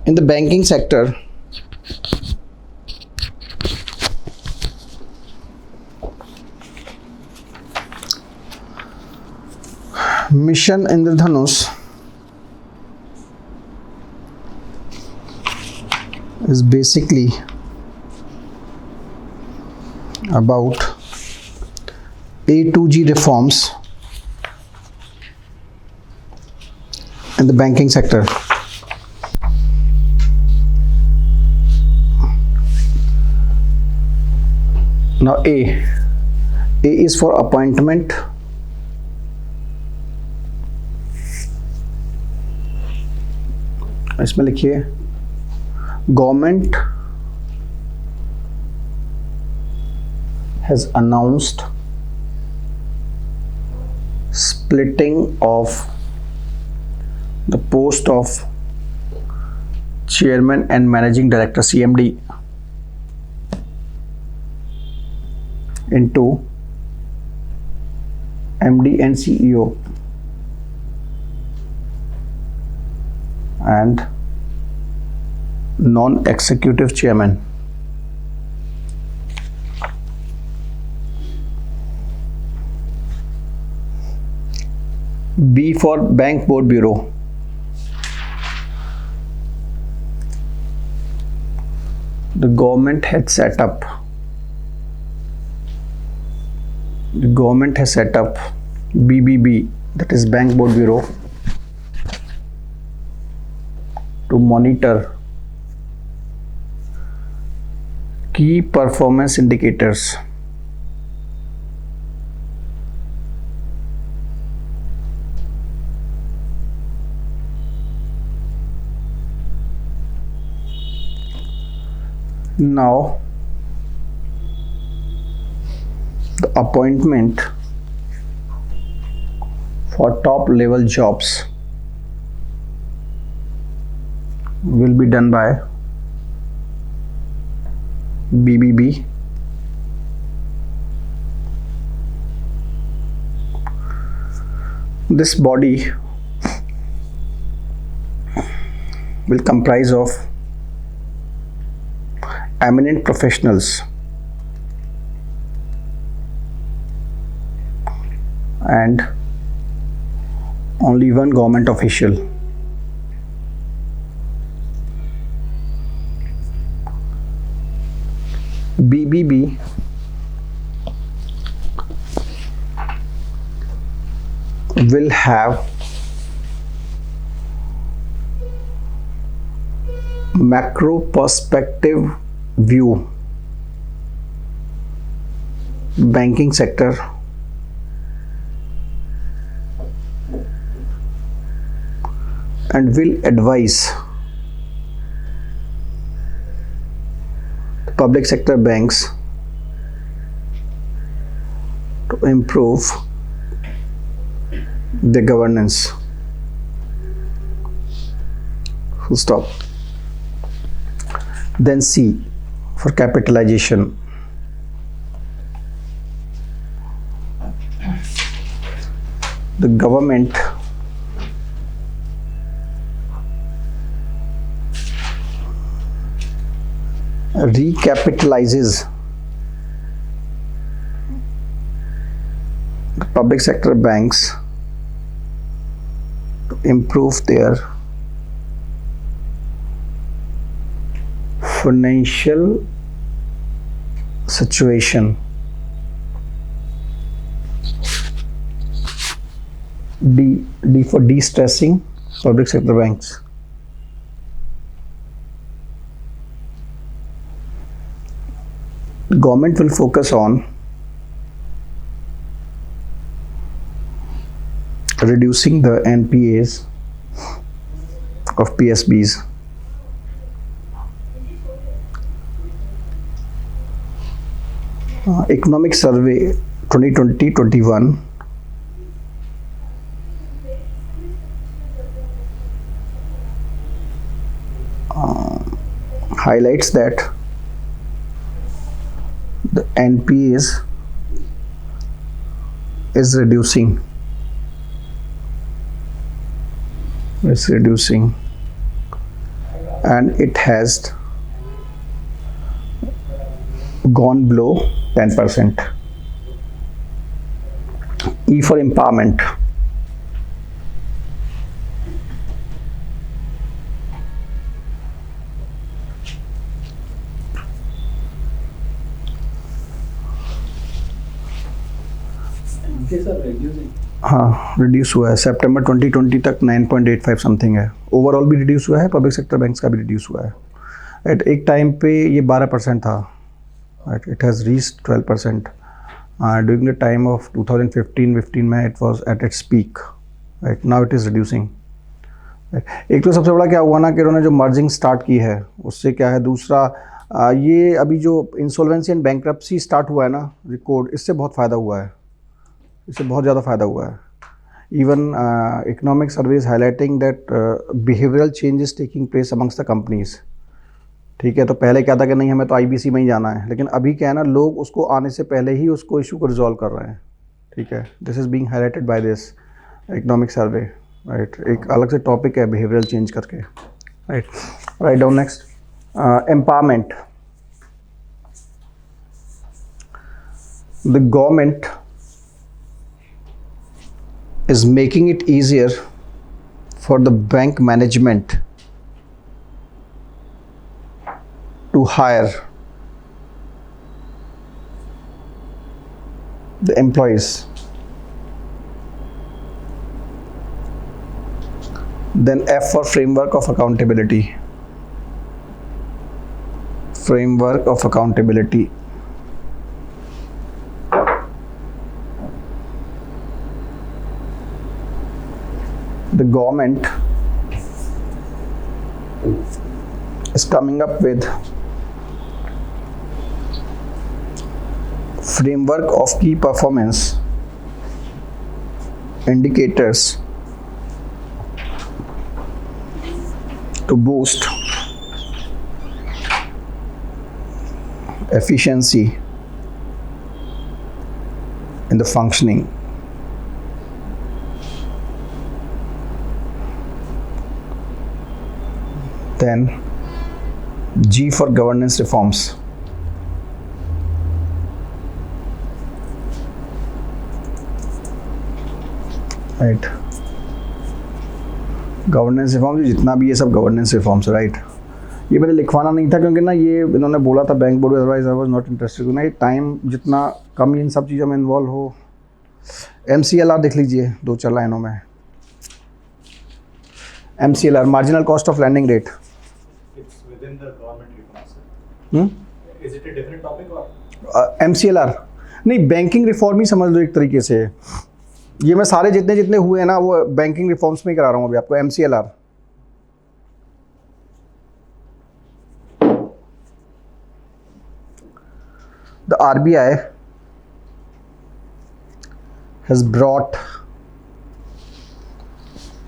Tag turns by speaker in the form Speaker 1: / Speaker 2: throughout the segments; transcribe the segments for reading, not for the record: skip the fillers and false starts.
Speaker 1: In the banking sector, Mission Indradhanush is basically about A2G reforms in the banking sector. Now A is for appointment. इसमें लिखिए government has announced splitting of the post of chairman and managing director CMD into MD and CEO and non-executive chairman. B for Bank Board Bureau. The government has set up BBB, that is Bank Board Bureau, to monitor key performance indicators. Now, the appointment for top level jobs will be done by BBB. This body will comprise of eminent professionals and only one government official. BBB will have macro perspective view banking sector and will advise public sector banks to improve the governance. Full stop. Then C for capitalization. The government recapitalizes the public sector banks to improve their financial situation. D for de-stressing public sector banks. The government will focus on reducing the NPAs of PSBs. Economic Survey 2020-21 highlights that the NPAs is reducing. and it has gone below 10%. E for empowerment. हाँ reduce हुआ है, सितंबर 2020 तक 9.85 something है, overall भी reduce हुआ है, public sector banks का भी रिड्यूस हुआ है। एट एक टाइम पे ये 12% था, it has reached 12%। During the time of 2015 में it was at its peak, right now it is reducing. एक तो सबसे बड़ा क्या हुआ ना कि उन्होंने जो मर्जिंग स्टार्ट की है उससे क्या है, दूसरा ये अभी जो इंसॉल्वेंसी एंड बैंक्रप्सी स्टार्ट हुआ है ना रिकॉर्ड, इससे बहुत फ़ायदा हुआ है, इससे बहुत ज़्यादा फ़ायदा हुआ है। Even economic surveys highlighting that behavioural changes taking place amongst the companies. ठीक है, तो पहले क्या था कि नहीं हमें तो आईबीसी में ही जाना है, लेकिन अभी क्या है ना लोग उसको आने से पहले ही उसको इशू को रिजॉल्व कर रहे हैं। ठीक है, this is being highlighted by this economic survey, right. एक अलग से टॉपिक है बिहेवियरल चेंज करके, right. Write down next, empowerment. The government is making it easier for the bank management to hire the employees. Then F for framework of accountability. Framework of accountability. The government is coming up with framework of key performance indicators to boost efficiency in the functioning. Then G for governance reforms. Right. Governance reform, जितना भी ये सब governance reforms, right. ये मैंने लिखवाना नहीं था क्योंकि ना ये इन्होंने बोला था bank board, otherwise I was not interested. ना ये टाइम जितना कम इन सब चीज़ों में इन्वॉल्व हो। MCLR देख लीजिए 2-4 लाइनों में। MCLR marginal cost of landing rate.
Speaker 2: Within the government reforms, is it a different topic or?
Speaker 1: MCLR नहीं, बैंकिंग रिफॉर्म ही समझ लो एक तरीके से। ये मैं सारे जितने जितने हुए हैं ना वो बैंकिंग रिफॉर्म्स में ही करा रहा हूँ अभी आपको। MCLR the RBI has brought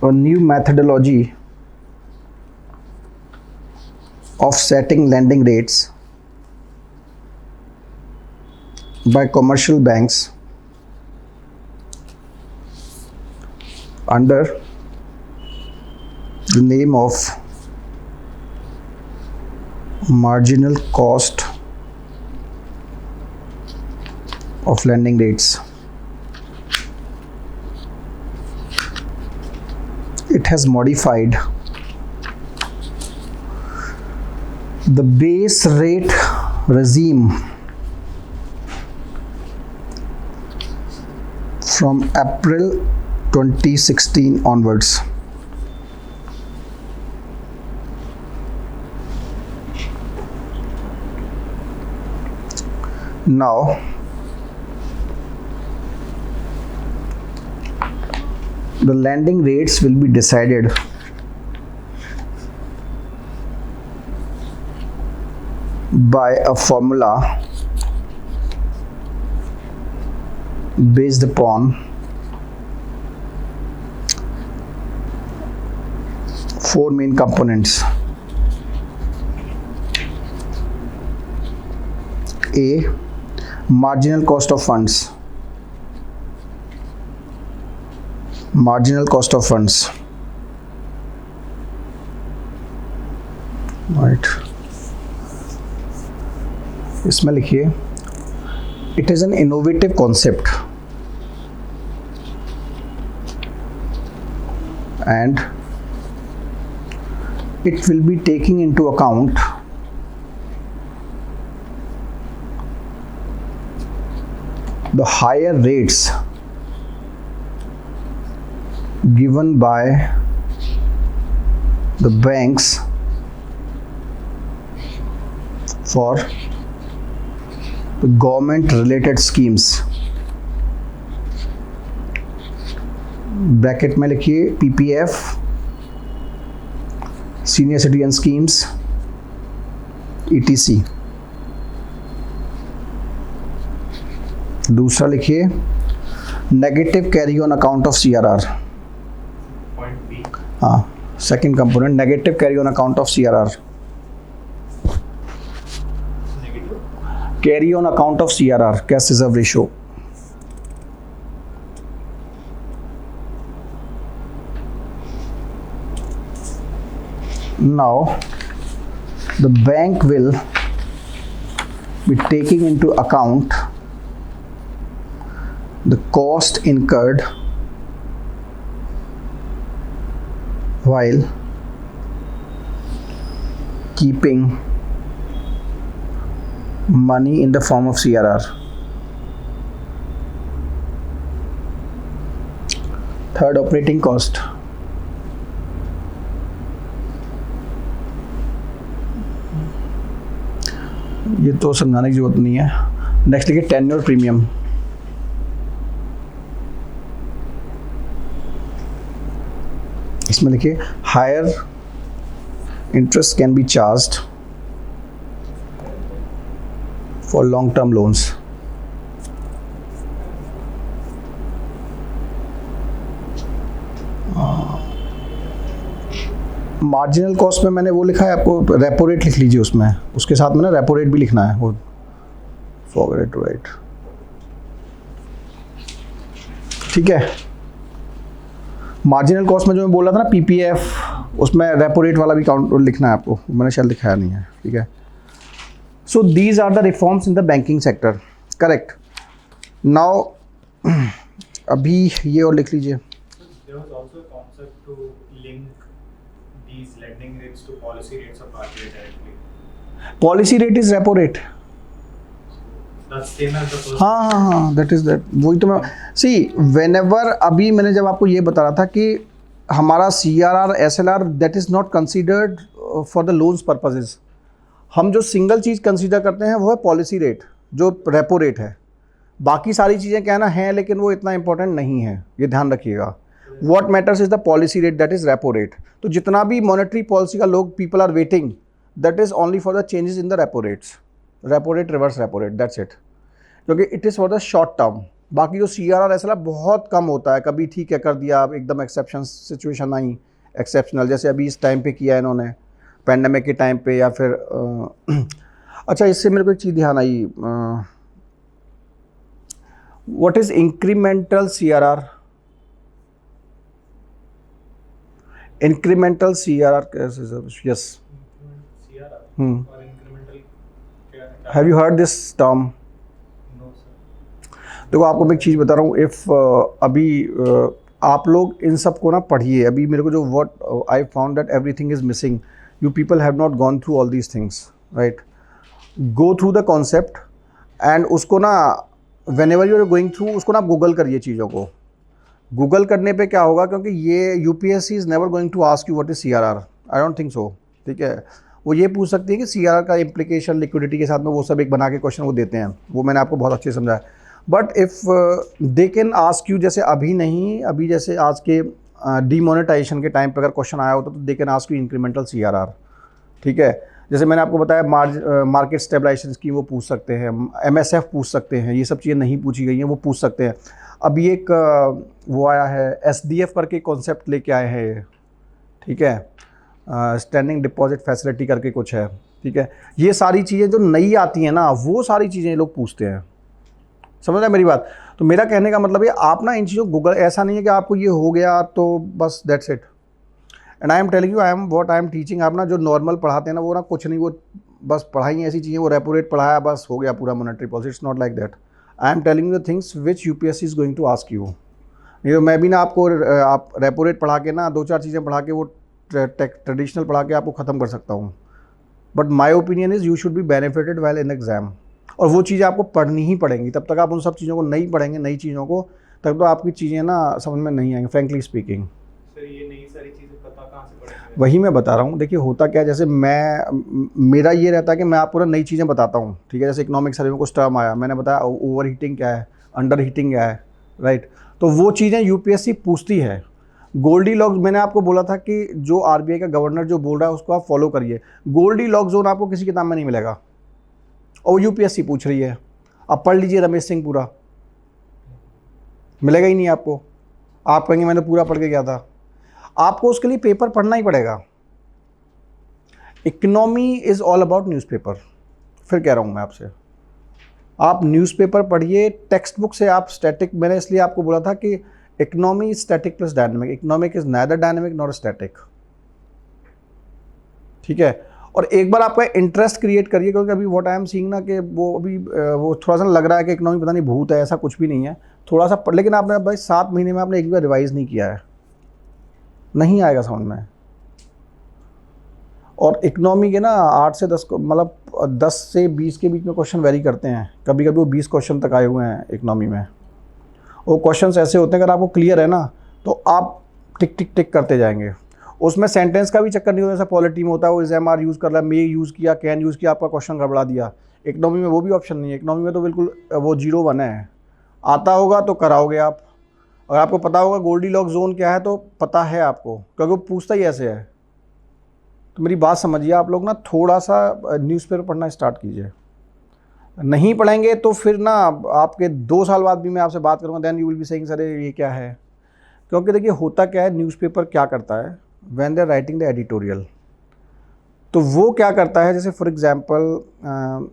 Speaker 1: a new methodology of setting lending rates by commercial banks under the name of marginal cost of lending rates. It has modified the base rate regime from April 2016 onwards. Now the lending rates will be decided by a formula based upon four main components. A, marginal cost of funds. Marginal cost of funds. Right, इसमें लिखिए it is an innovative concept and it will be taking into account the higher rates given by the banks for the government related schemes. Bracket में लिखिए PPF, senior citizen schemes, ETC. दूसरा लिखिए negative carry on account of CRR.
Speaker 2: Point B.
Speaker 1: हाँ, second component negative carry on account of CRR.
Speaker 2: Negative.
Speaker 1: Carry on account of CRR, cash reserve ratio. Now the bank will be taking into account the cost incurred while keeping money in the form of CRR. Third, operating cost. ये तो समझाने की जरूरत नहीं है. Next लिखिए tenure premium. इसमें लिखिए higher interest can be charged for long term loans. Marginal cost में मैंने वो लिखा है, आपको रेपो रेट लिख लीजिए उसमें, उसके साथ में ना रेपो रेट भी लिखना है. वो फॉरगेट टू राइट. ठीक है, मार्जिनल कॉस्ट में जो मैं बोल रहा था ना PPF, उसमें रेपो रेट वाला भी काउंट लिखना है आपको, मैंने शायद लिखाया नहीं है. ठीक है, so these are the reforms in the banking sector. Correct. Now अभी ये और लिख लीजिए.
Speaker 2: There was also a concept to link these lending rates to policy rates of RBI directly.
Speaker 1: Policy rate is repo rate.
Speaker 2: That's same as the first.
Speaker 1: हाँ, that is that. वही तो मैं सी whenever, अभी मैंने जब आपको ये बता रहा था कि हमारा CRR SLR that is not considered for the loans purposes. हम जो सिंगल चीज़ कंसीडर करते हैं वो है पॉलिसी रेट, जो रेपो रेट है. बाकी सारी चीज़ें क्या है ना हैं, लेकिन वो इतना इंपॉर्टेंट नहीं है, ये ध्यान रखिएगा. What matters is the policy rate, that is repo rate. तो जितना भी मॉनेटरी पॉलिसी का लोग people are waiting, that is only for the changes in the repo rates. Repo rate, reverse repo rate, that's it. क्योंकि it is for the short term. बाकी जो CRR SLR बहुत कम होता है, कभी ठीक है कर दिया, एकदम एक्सेप्शन सिचुएशन आई, एक्सेप्शनल, जैसे अभी इस टाइम पे किया है इन्होंने पैंडेमिक के टाइम पे, या फिर अच्छा, इससे मेरे को एक चीज़ ध्यान आई. What is incremental CRR? Incremental CRR कैसे? Yes.
Speaker 2: CRR
Speaker 1: Hmm.
Speaker 2: or incremental.
Speaker 1: Have you heard this term?
Speaker 2: No, sir.
Speaker 1: देखो, आपको मैं एक चीज़ बता रहा हूँ. अभी आप लोग इन सब को ना पढ़िए. अभी मेरे को जो what I found that everything is missing. You people have not gone through all these things, right? Go through the concept and उसको ना whenever you are going through, उसको ना आप गूगल करिए चीज़ों को. गूगल करने पे क्या होगा, क्योंकि ये UPSC is never going to ask you what is CRR. I don't think so. ठीक है, वो ये पूछ सकती है कि CRR का इम्प्लीकेशन लिक्विडिटी के साथ में, वो सब एक बना के क्वेश्चन वो देते हैं. वो मैंने आपको बहुत अच्छे से समझाया. But if they can ask you, जैसे अभी नहीं, अभी जैसे आज के डीमोनेटाइजेशन के टाइम पे अगर क्वेश्चन आया होता तो they can ask you incremental CRR. ठीक है, जैसे मैंने आपको बताया मार्केट स्टेबलाइजेशन स्कीम वो पूछ सकते हैं, MSF पूछ सकते हैं. ये सब चीज़ें नहीं पूछी गई हैं, वो पूछ सकते हैं. अभी एक वो आया है SDF करके कॉन्सेप्ट लेके आए हैं ये. ठीक है, स्टैंडिंग डिपॉजिट फैसिलिटी करके कुछ है. ठीक है, ये सारी चीज़ें जो नई आती हैं ना, वो सारी चीज़ें लोग पूछते हैं. समझ रहे हैं मेरी बात? तो मेरा कहने का मतलब ये, आप ना इन चीज़ों गूगल, ऐसा नहीं है कि आपको ये हो गया तो बस that's it. And I am telling you, I am what I am teaching. आप ना जो नॉर्मल पढ़ाते हैं ना, वो ना कुछ नहीं, वो बस पढ़ाई ऐसी चीज़ें, वो रेपो रेट पढ़ाया बस हो गया पूरा monetary policy. It's not like that. I am telling you the things which UPSC is going to ask you. नहीं तो मैं भी ना आपको आप रेपो रेट पढ़ा के ना 2-4 चीज़ें पढ़ा के वो ट्रेडिशनल पढ़ा के आपको ख़त्म कर सकता हूँ। But my opinion is you should be benefited well in exam. और वो चीज़ें आपको पढ़नी ही पड़ेंगी। तब तक आप उन सब चीज़ों को नहीं पढ़ेंगे, नई चीज़ों को, तब तो आपकी चीज़ें ना समझ में नहीं आएंगी, फ्रेंकली स्पीकिंग।
Speaker 2: सर ये नई सारी चीज़ें पता कहाँ से पड़ेंगी?
Speaker 1: वही मैं बता रहा हूँ। देखिए होता क्या है, जैसे मेरा ये रहता है कि मैं आपको ना नई चीज़ें बताता हूँ, ठीक है। जैसे इकोनॉमिक सर्वे में कुछ टर्म आया, मैंने बताया ओवर हीटिंग क्या है, अंडर हीटिंग क्या है, राइट। तो वो चीज़ें यूपीएससी पूछती है। गोल्डी लॉक्स, मैंने आपको बोला था कि जो आरबीआई का गवर्नर जो बोल रहा है उसको आप फॉलो करिए। गोल्डी लॉक जोन आपको किसी किताब में नहीं मिलेगा, और यूपीएससी पूछ रही है। आप पढ़ लीजिए रमेश सिंह पूरा, मिलेगा ही नहीं आपको। आप कहेंगे मैंने पूरा पढ़ के गया था। आपको उसके लिए पेपर पढ़ना ही पड़ेगा। Economy is all about newspaper. फिर कह रहा हूँ मैं आपसे, आप न्यूज़पेपर पढ़िए, टेक्स्ट बुक से आप स्टैटिक, मैंने इसलिए आपको बोला था कि economy is static plus dynamic. Economic is neither dynamic nor static, ठीक है। और एक बार आपका इंटरेस्ट क्रिएट करिए, क्योंकि अभी व्हाट आई एम सीइंग ना कि वो अभी वो थोड़ा सा लग रहा है कि इकोनॉमी पता नहीं भूत है, ऐसा कुछ भी नहीं है। थोड़ा सा लेकिन आपने भाई 7 महीने में आपने एक बार रिवाइज नहीं किया है, नहीं आएगा समझ में। और इकोनॉमी के ना 8 से 10 मतलब 10 से 20 के बीच में क्वेश्चन वेरी करते हैं। कभी कभी वो 20 क्वेश्चन तक आए हुए हैं इकोनॉमी में। वो क्वेश्चंस ऐसे होते हैं, अगर आपको क्लियर है ना तो आप टिक टिक टिक करते जाएंगे। उसमें सेंटेंस का भी चक्कर नहीं होता, जैसा पॉलिटी में होता है वो इज एम आर यूज़ कर रहा है, मे यूज़ किया, कैन यूज़ किया, आपका क्वेश्चन गड़बड़ा दिया। इकोनॉमी में वो भी ऑप्शन नहीं है। इकोनॉमी में तो बिल्कुल वो 0-1 है। आता होगा तो कराओगे आप। अगर आपको पता होगा गोल्डी लॉक जोन क्या है तो पता है आपको, क्योंकि वो पूछता ही ऐसे है। तो मेरी बात समझिए, आप लोग ना थोड़ा सा न्यूज़पेपर पढ़ना स्टार्ट कीजिए। नहीं पढ़ेंगे तो फिर ना आपके 2 साल बाद भी मैं आपसे बात करूँगा, then you will be saying sir ये क्या है। क्योंकि देखिए होता क्या है, न्यूज़पेपर क्या करता है, when they are writing the editorial, तो वो क्या करता है, जैसे फॉर एग्जांपल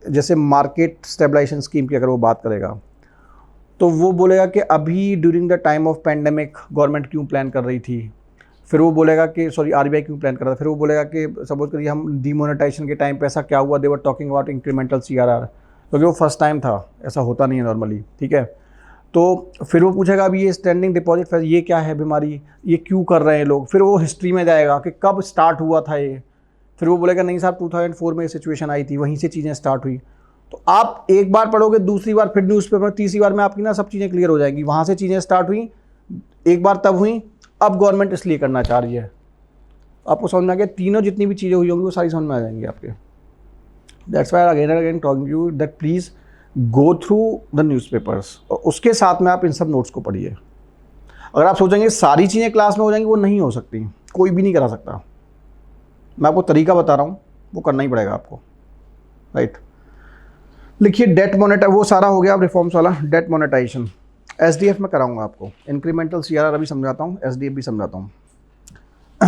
Speaker 1: जैसे मार्केट स्टेबलाइजेशन स्कीम की अगर वो बात करेगा तो वो बोलेगा कि अभी during the time of pandemic government क्यों प्लान कर रही थी। फिर वो बोलेगा कि सॉरी आरबीआई क्यों प्लान कर रहा था। फिर वो बोलेगा कि सपोज करिए हम डीमोनेटाइजेशन के टाइम पे ऐसा क्या हुआ, they were talking about incremental CRR, क्योंकि वो फर्स्ट टाइम था, ऐसा होता नहीं है नॉर्मली, ठीक है। तो फिर वो पूछेगा अभी ये स्टैंडिंग डिपॉजिट ये क्या है बीमारी, ये क्यों कर रहे हैं लोग। फिर वो हिस्ट्री में जाएगा कि कब स्टार्ट हुआ था ये। फिर वो बोलेगा नहीं साहब 2004 में ये सिचुएशन आई थी, वहीं से चीज़ें स्टार्ट हुई। तो आप एक बार पढ़ोगे, दूसरी बार फिर न्यूज़पेपर, तीसरी बार में आपकी ना सब चीज़ें क्लियर हो जाएंगी। वहाँ से चीज़ें स्टार्ट हुई, एक बार तब हुई, अब गवर्नमेंट इसलिए करना चाह रही है। आपको समझ में आ गया, तीनों जितनी भी चीज़ें हुई होंगी वो सारी समझ में आ जाएंगी आपके। That's why again and again talking you that please go through the newspapers, और उसके साथ में आप इन सब नोट्स को पढ़िए। अगर आप सोचेंगे सारी चीज़ें क्लास में हो जाएंगी, वो नहीं हो सकती, कोई भी नहीं करा सकता। मैं आपको तरीका बता रहा हूँ, वो करना ही पड़ेगा आपको, राइट। लिखिए डेट मोनेटाइज, वो सारा हो गया अब रिफॉर्म्स वाला। डेट मोनेटाइजेशन एसडीएफ में कराऊंगा आपको, इंक्रीमेंटल सीआरआर अभी समझाता हूँ, एसडीएफ भी समझाता हूँ।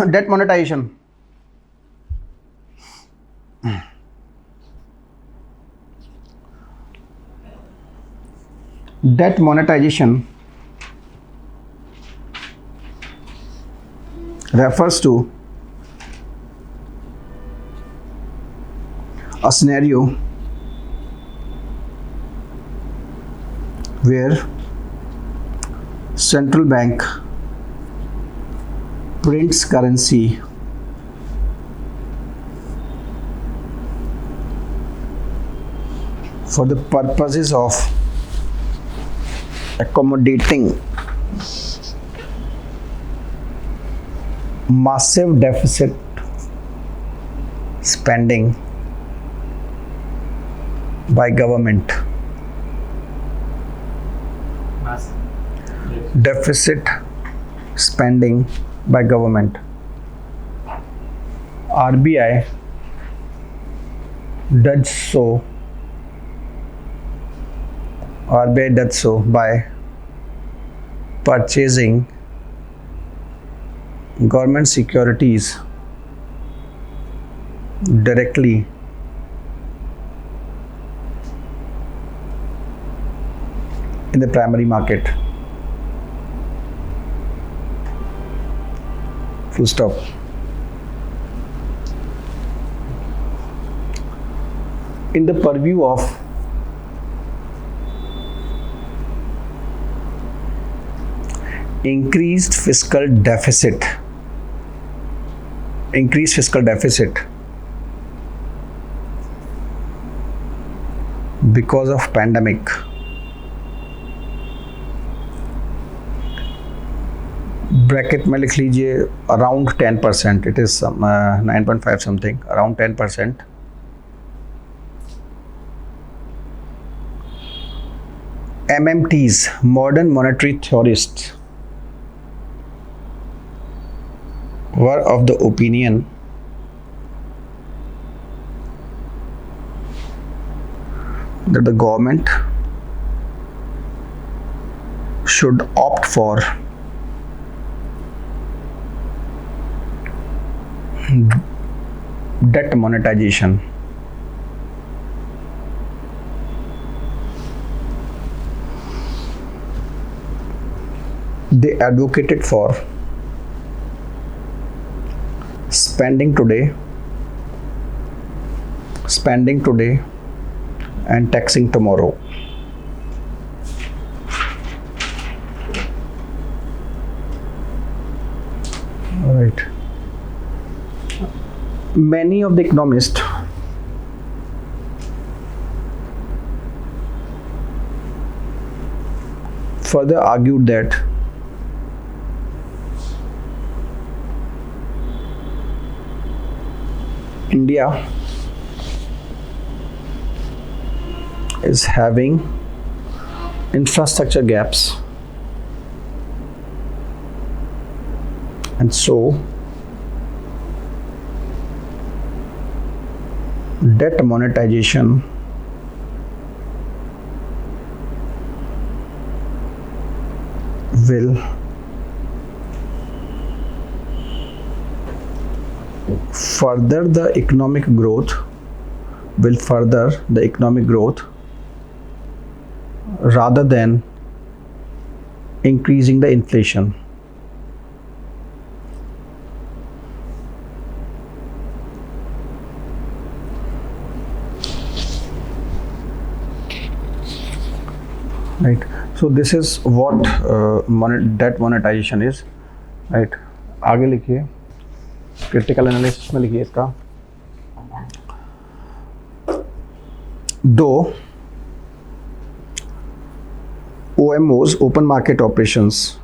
Speaker 1: Debt monetisation, debt monetization refers to a scenario where central bank prints currency for the purposes of accommodating massive deficit spending by government. Deficit spending by government. RBI does so. RBI does so by purchasing government securities directly in the primary market. full stop. In the purview of increased fiscal deficit because of pandemic, bracket में लिख लीजिए around 10%, it is 9.5 something, around 10%. MMTs, modern monetary theorists, were of the opinion that the government should opt for debt monetization. They advocated for spending today and taxing tomorrow. All right. Many of the economists further argued that India is having infrastructure gaps, and so debt monetization will further the economic growth, rather than increasing the inflation. Right. So this is what debt monetization is. Right. आगे लिखिए, critical analysis में लिखिए इसका. Though OMOs, open market operations,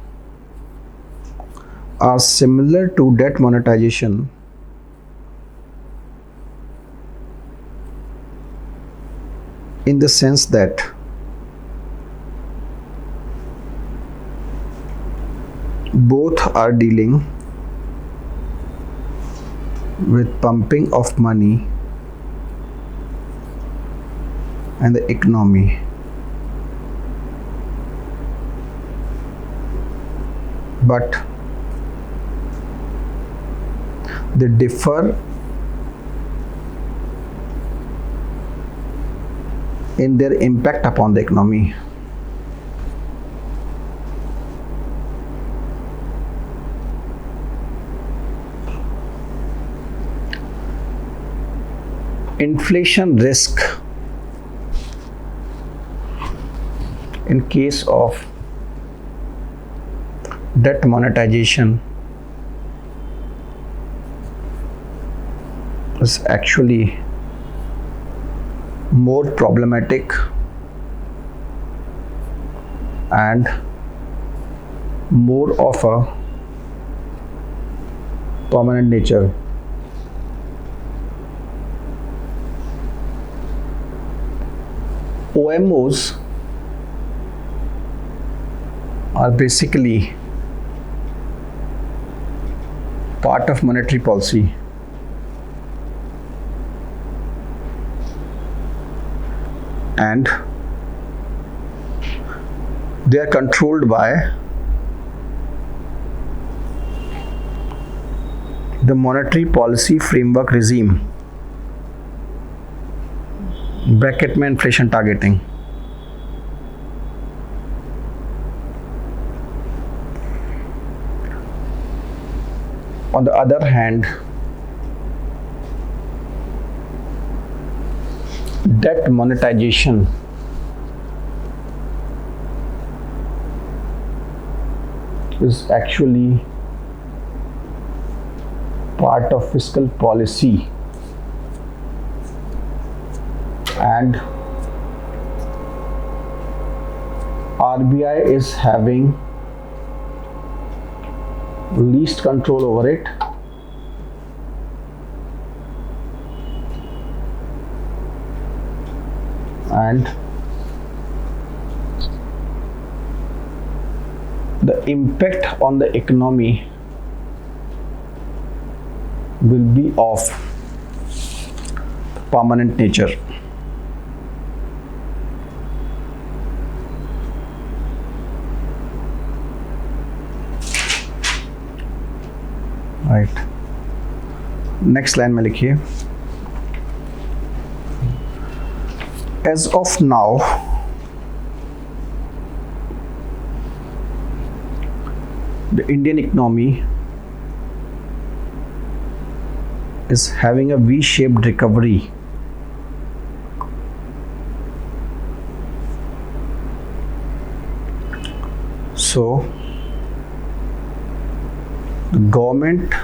Speaker 1: are similar to debt monetization, in the sense that both are dealing with pumping of money and the economy, but they differ in their impact upon the economy. Inflation risk in case of debt monetization is actually more problematic and more of a permanent nature. OMOs are basically part of monetary policy, and they are controlled by the monetary policy framework regime, bracket में inflation targeting. On the other hand, debt monetization is actually part of fiscal policy, and RBI is having least control over it, and the impact on the economy will be of permanent nature. Right, next line में लिखिए, as of now the Indian economy is having a V-shaped recovery. So the government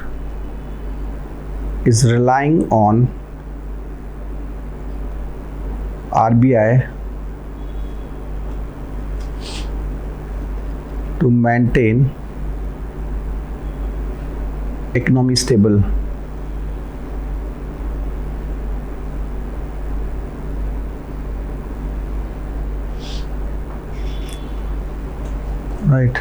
Speaker 1: is relying on RBI to maintain economy stable. Right,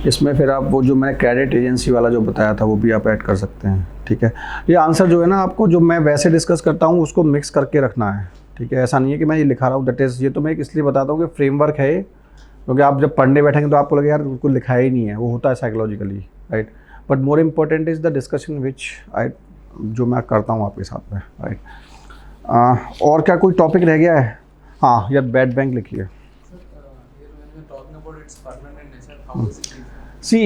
Speaker 1: इसमें फिर आप वो जो मैंने credit agency वाला जो बताया था वो भी आप ऐड कर सकते हैं, ठीक है। ये आंसर जो है ना, आपको जो मैं वैसे डिस्कस करता हूँ उसको मिक्स करके रखना है, ठीक है। ऐसा नहीं है कि मैं ये लिखा रहा हूँ दैट इज़, ये तो मैं इसलिए बताता हूँ कि फ्रेमवर्क है, क्योंकि आप जब पढ़ने बैठेंगे तो आपको लगेगा यार उसको लिखाया ही नहीं है, वो होता है psychologically, right. But more important is the discussion which I जो मैं करता हूँ आपके साथ में, राइट। और क्या कोई टॉपिक रह गया है? हाँ यार, बैड बैंक लिखिए। सी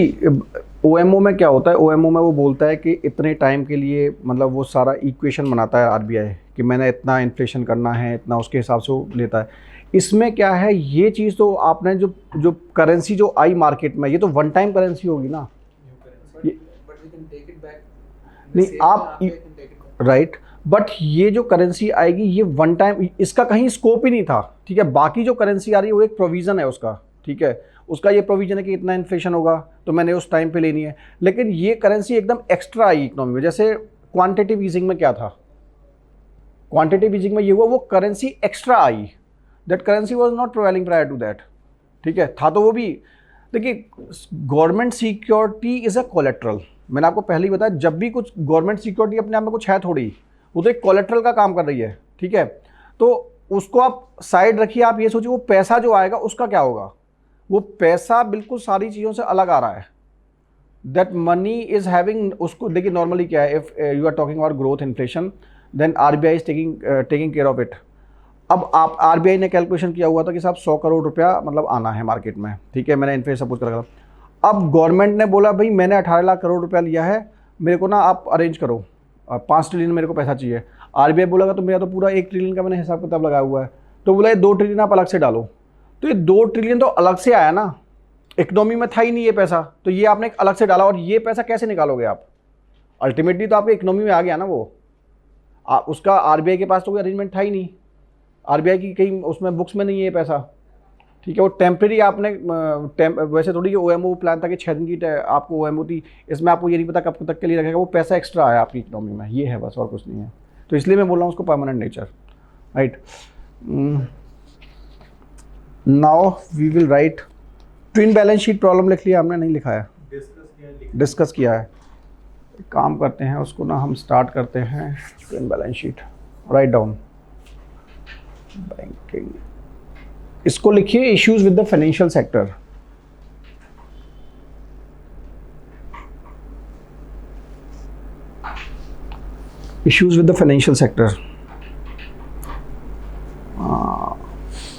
Speaker 1: OMO में क्या होता है, OMO में वो बोलता है कि इतने टाइम के लिए, मतलब वो सारा इक्वेशन बनाता है RBI कि मैंने इतना इन्फ्लेशन करना है, इतना उसके हिसाब से वो लेता है। इसमें क्या है, ये चीज़ तो आपने जो करेंसी जो आई मार्केट में, ये तो वन टाइम करेंसी होगी ना, नहीं आप राइट, बट ये जो करेंसी आएगी ये वन टाइम, इसका कहीं स्कोप ही नहीं था, ठीक है। बाकी जो करेंसी आ रही है वो एक प्रोविज़न है उसका, ठीक है, उसका ये प्रोविजन है कि इतना इन्फ्लेशन होगा तो मैंने उस टाइम पे लेनी है। लेकिन ये करेंसी एकदम एक्स्ट्रा आई इकोनॉमी में। जैसे क्वांटिटेटिव ईजिंग में क्या था, क्वांटिटेटिव ईजिंग में ये हुआ, वो करेंसी एक्स्ट्रा आई, that currency was not prevailing prior to that, ठीक है। था तो वो भी, देखिए government security is a collateral, मैंने आपको पहले ही बताया, जब भी कुछ गवर्नमेंट सिक्योरिटी अपने आप में कुछ है थोड़ी, वो तो एक कोलेट्रल का काम कर रही है, ठीक है। तो उसको आप साइड रखिए, आप ये सोचिए वो पैसा जो आएगा उसका क्या होगा, वो पैसा बिल्कुल सारी चीज़ों से अलग आ रहा है, दैट मनी इज हैविंग, उसको देखिए नॉर्मली क्या है, if you are talking about growth inflation then RBI is taking care of it. अब आप RBI ने कैलकुलेशन किया हुआ था कि साहब 100 करोड़ रुपया मतलब आना है मार्केट में, ठीक है, मैंने इन्फ्लेशन सपोज करा। अब गवर्नमेंट ने बोला भाई मैंने 18 लाख करोड़ रुपया लिया है, मेरे को ना आप अरेंज करो, 5 ट्रिलियन मेरे को पैसा चाहिए। RBI बोलेगा तो मेरा तो पूरा 1 ट्रिलियन का मैंने हिसाब किताब लगाया हुआ है, तो बोला ये 2 ट्रिलियन आप अलग से डालो। तो ये 2 ट्रिलियन तो अलग से आया ना, इकोनॉमी में था ही नहीं ये पैसा, तो ये आपने एक अलग से डाला, और ये पैसा कैसे निकालोगे आप? अल्टीमेटली तो आपके इकोनॉमी में आ गया ना वो, उसका RBI के पास तो कोई अरेंजमेंट था ही नहीं, RBI की कहीं उसमें बुक्स में नहीं है ये पैसा, ठीक है। वो टेम्प्रेरी आपने वैसे थोड़ी कि OMO प्लान था कि 6 दिन की आपको OMO थी, इसमें आपको ये नहीं पता कब तक के लिए रखेगा, वो पैसा एक्स्ट्रा आया आपकी इकोनॉमी में, ये है बस, और कुछ नहीं है। तो इसलिए मैं बोल रहा हूँ उसको permanent nature, right. Now we will write twin balance sheet problem. लिख लिया हमने? नहीं लिखा है, डिस्कस किया है। एक काम करते हैं, उसको ना हम स्टार्ट करते हैं, twin balance sheet write down, banking, इसको लिखिए issues with the financial sector. Issues with the financial sector,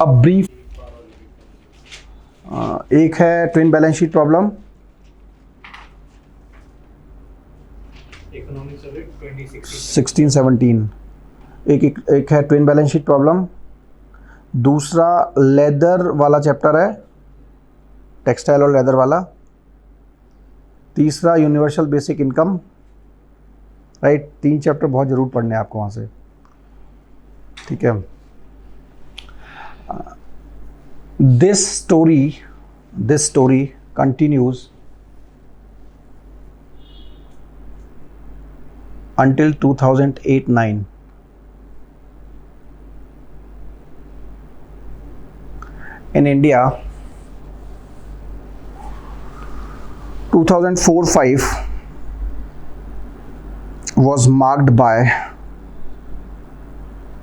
Speaker 1: a brief, एक है ट्विन बैलेंस शीट प्रॉब्लम, 16-17 एक है ट्विन बैलेंस शीट प्रॉब्लम, दूसरा लेदर वाला चैप्टर है, टेक्सटाइल और लेदर वाला, तीसरा universal basic income, right. 3 chapter बहुत ज़रूर पढ़ने हैं आपको वहाँ से, ठीक है। This story continues until 2008-9. In India, 2004-5 was marked by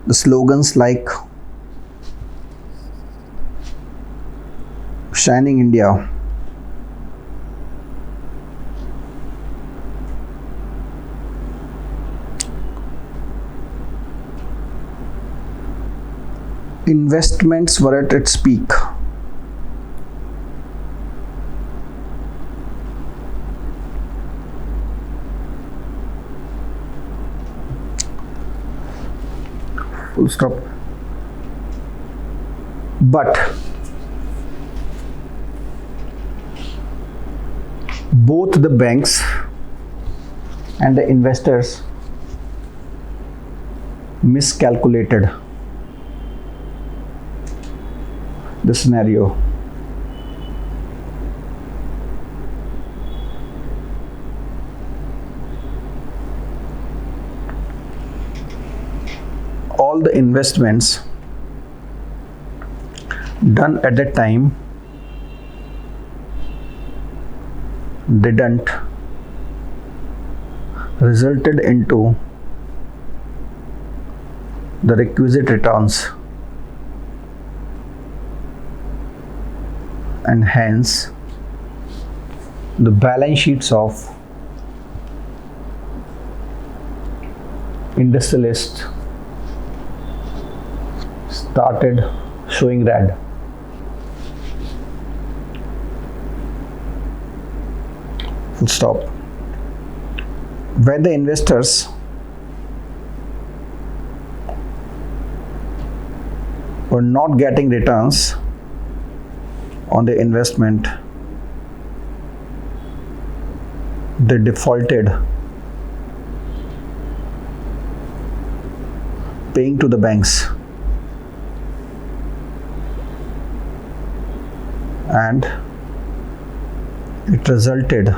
Speaker 1: the slogans like Shining India, investments were at its peak, full stop. But both the banks and the investors miscalculated the scenario. All the investments done at that time didn't resulted into the requisite returns, and hence the balance sheets of industrialists started showing red. Full stop. When the investors were not getting returns on the investment, they defaulted paying to the banks, and it resulted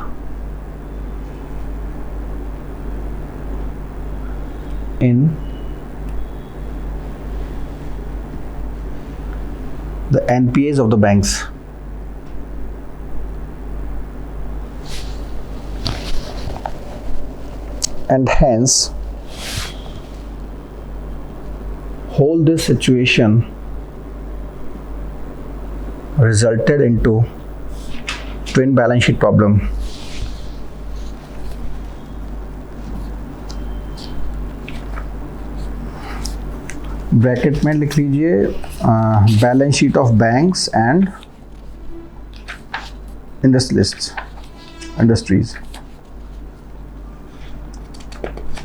Speaker 1: in the NPAs of the banks. And hence, whole this situation resulted into twin balance sheet problem. Bracket में लिख लीजिए balance sheet of banks and industries,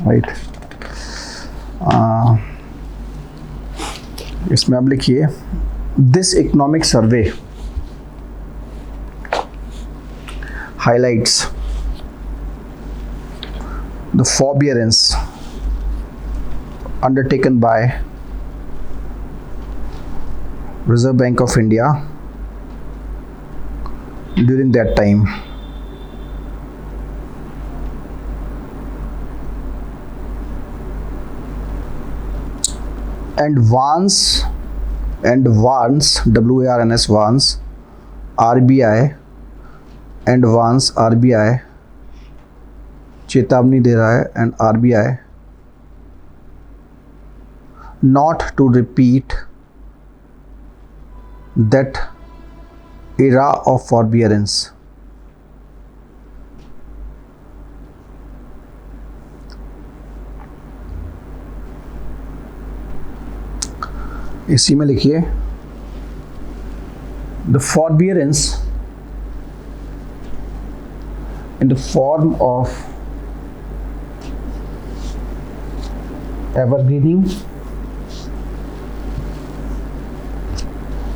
Speaker 1: right. इसमें अब लिखिए this economic survey highlights the forbearance undertaken by Reserve Bank of India during that time. And warns WARNS warns RBI and warns RBI, चेतावनी दे रहा है and RBI not to repeat that era of forbearance. इसी में लिखिए the forbearance in the form of evergreening,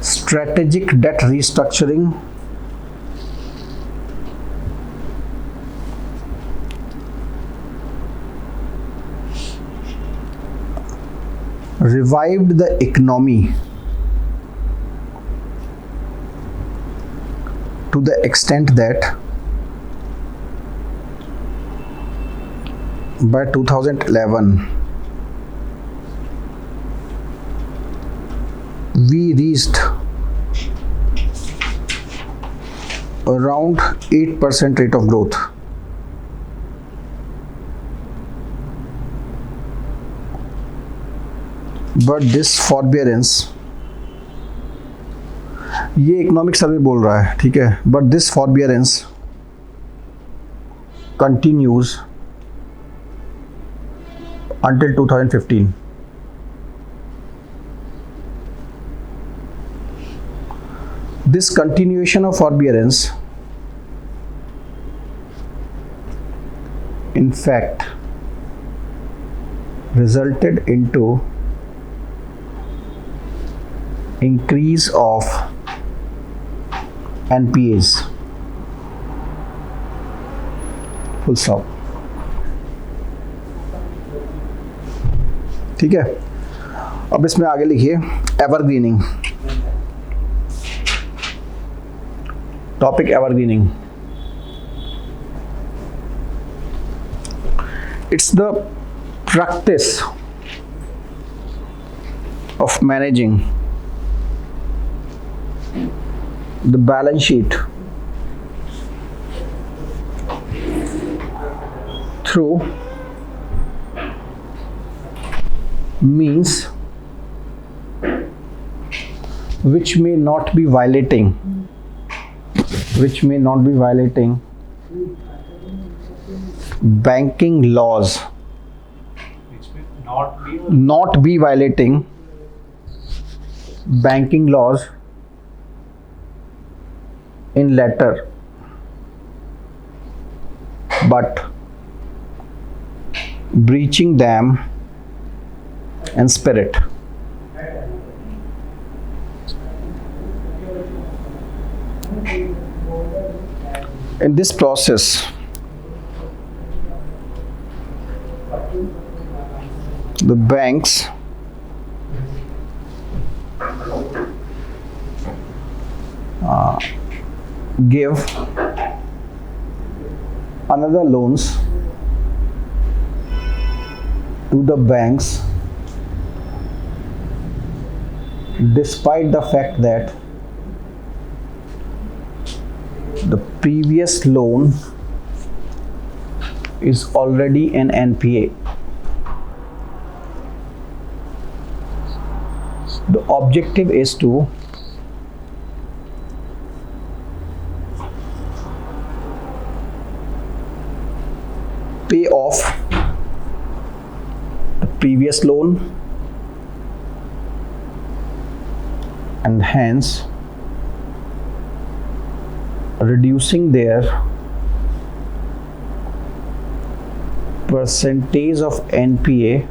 Speaker 1: strategic debt restructuring, revived the economy to the extent that by 2011 we reached around 8% rate of growth. But this forbearance, ये economic survey बोल रहा है, ठीक है, but this forbearance continues until 2015. This continuation of forbearance in fact resulted into increase of NPAs. Full stop. ठीक है, अब इसमें आगे लिखिए evergreening. Topic evergreening. It's the practice of managing the balance sheet through means which may not be violating banking laws,
Speaker 2: which may not be
Speaker 1: not be violating banking laws in letter but breaching them and spirit. In this process, the banks give another loans to the banks despite the fact that the previous loan is already an NPA. The objective is to pay off the previous loan and hence reducing their percentage of NPA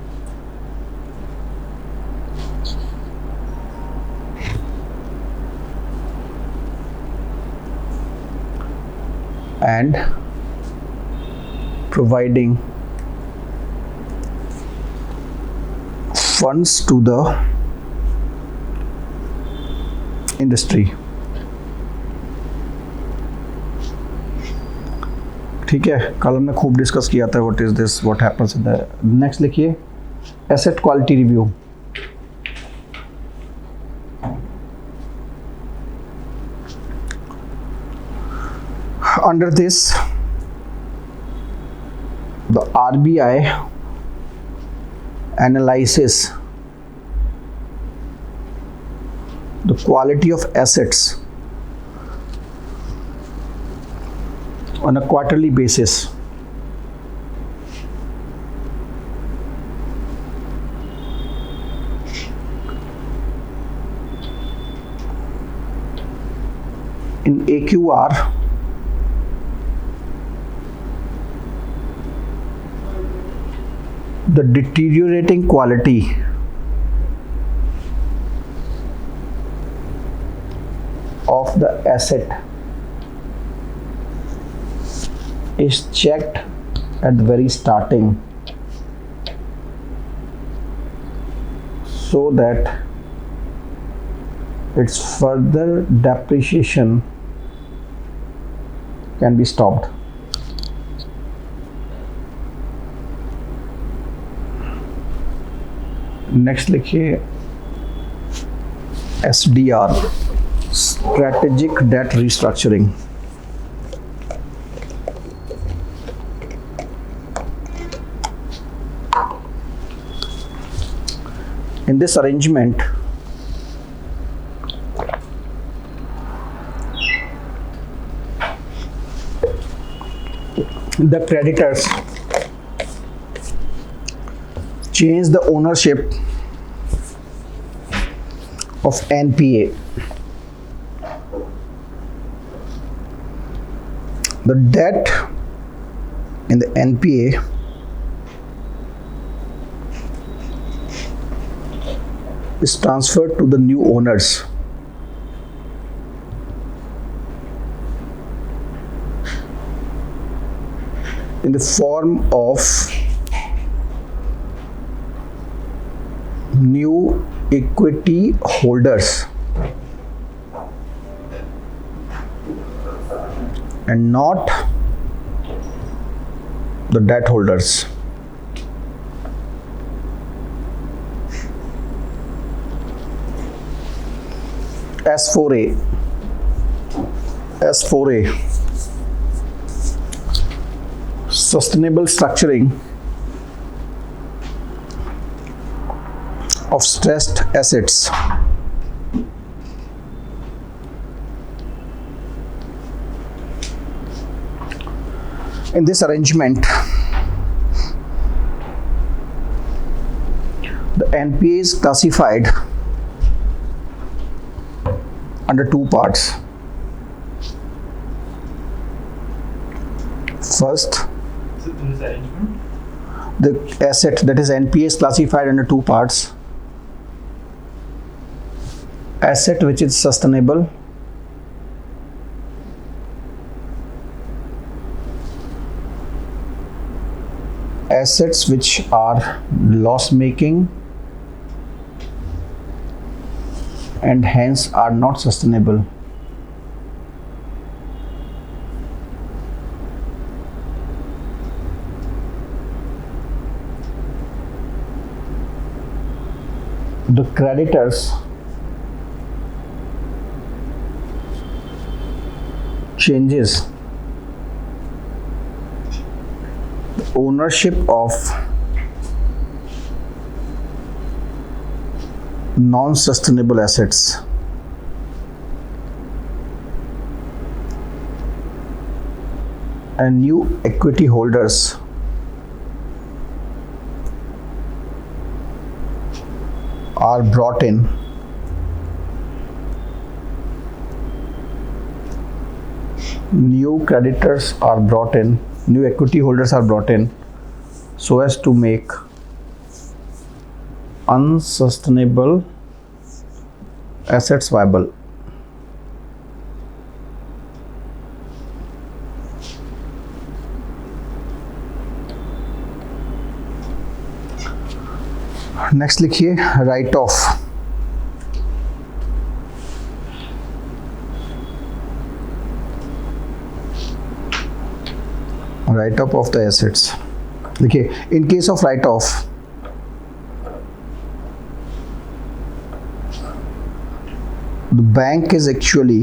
Speaker 1: and providing funds to the industry. ठीक है, कल हमने खूब discuss किया था what is this, what happens in the. Next लिखिए asset quality review. Under this, the RBI analyzes the quality of assets on a quarterly basis. In AQR, the deteriorating quality of the asset is checked at the very starting so that its further depreciation can be stopped. Next लिखिए SDR, strategic debt restructuring. In this arrangement, the creditors change the ownership of NPA. The debt in the NPA is transferred to the new owners. In the form of new equity holders and not the debt holders. S4A. Sustainable structuring of stressed assets. In this arrangement, the NPA is classified under two parts. First,
Speaker 2: in this arrangement,
Speaker 1: the asset, that is NPA, is classified under two parts. Asset which is sustainable assets which are loss making and hence are not sustainable. The creditors changes the ownership of non-sustainable assets. And new equity holders are brought in. New creditors are brought in, new equity holders are brought in so as to make unsustainable assets viable. Next लिखिए write off. Write off of the assets. देखिए, in case of write off, the bank is actually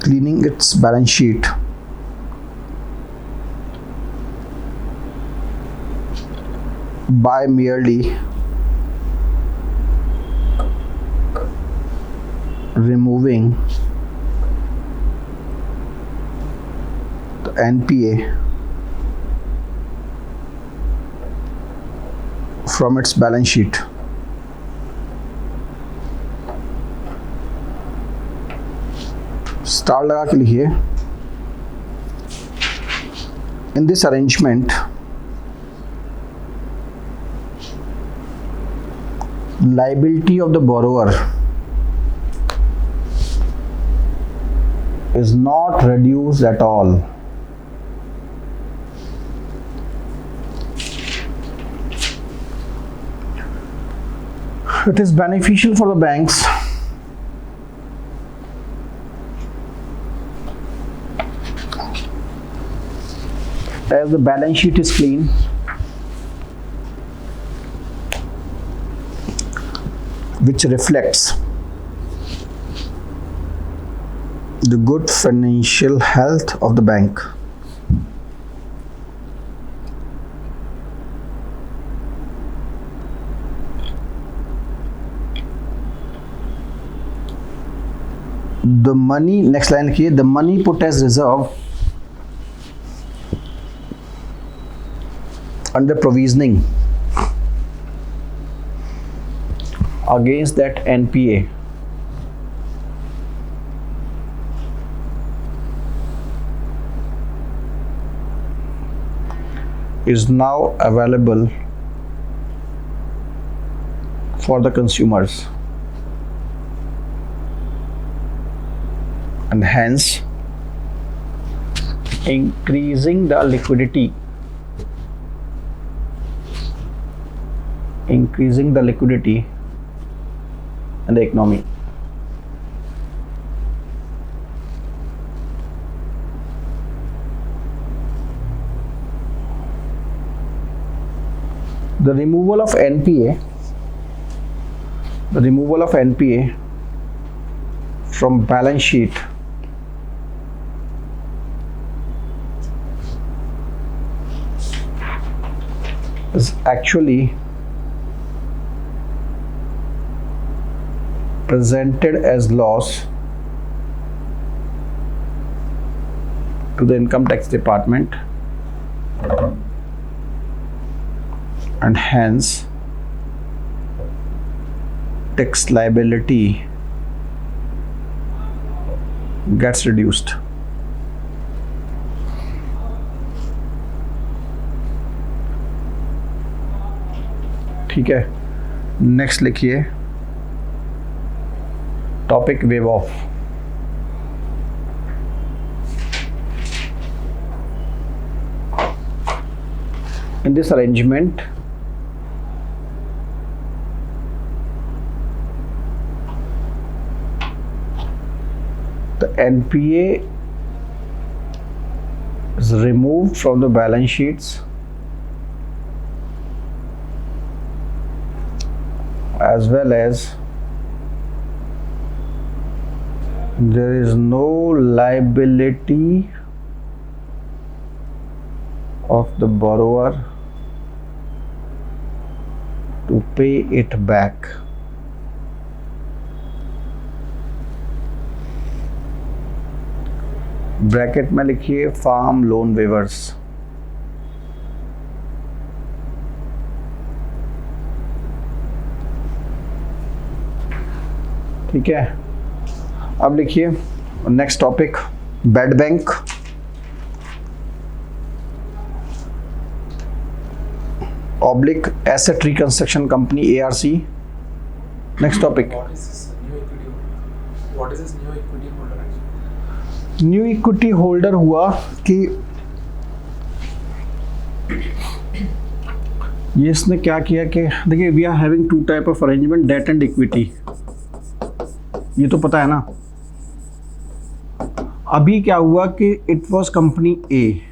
Speaker 1: cleaning its balance sheet by merely removing the NPA from its balance sheet. Star लगा के लिखिए In this arrangement, liability of the borrower is not reduced at all. It is beneficial for the banks as the balance sheet is clean, which reflects the good financial health of the bank. The money, next line here, the money put as reserve under provisioning against that NPA is now available for the consumers, and hence increasing the liquidity in the economy. The removal of NPA from balance sheet is actually presented as loss to the income tax department, and hence tax liability gets reduced. ठीक है, next लिखिए topic wave of. In this arrangement, the NPA is removed from the balance sheets as well as there is no liability of the borrower to pay it back. Bracket में लिखिए farm loan weavers. ठीक है, अब लिखिए next topic bed bank. Oblique asset reconstruction company ARC. Next topic
Speaker 3: What is this new equity? What is this new equity holder actually?
Speaker 1: New equity holder हुआ कि ये इसने क्या किया कि देखिए we are having two type of arrangement, debt and equity. ये तो पता है ना. अभी क्या हुआ कि it was company A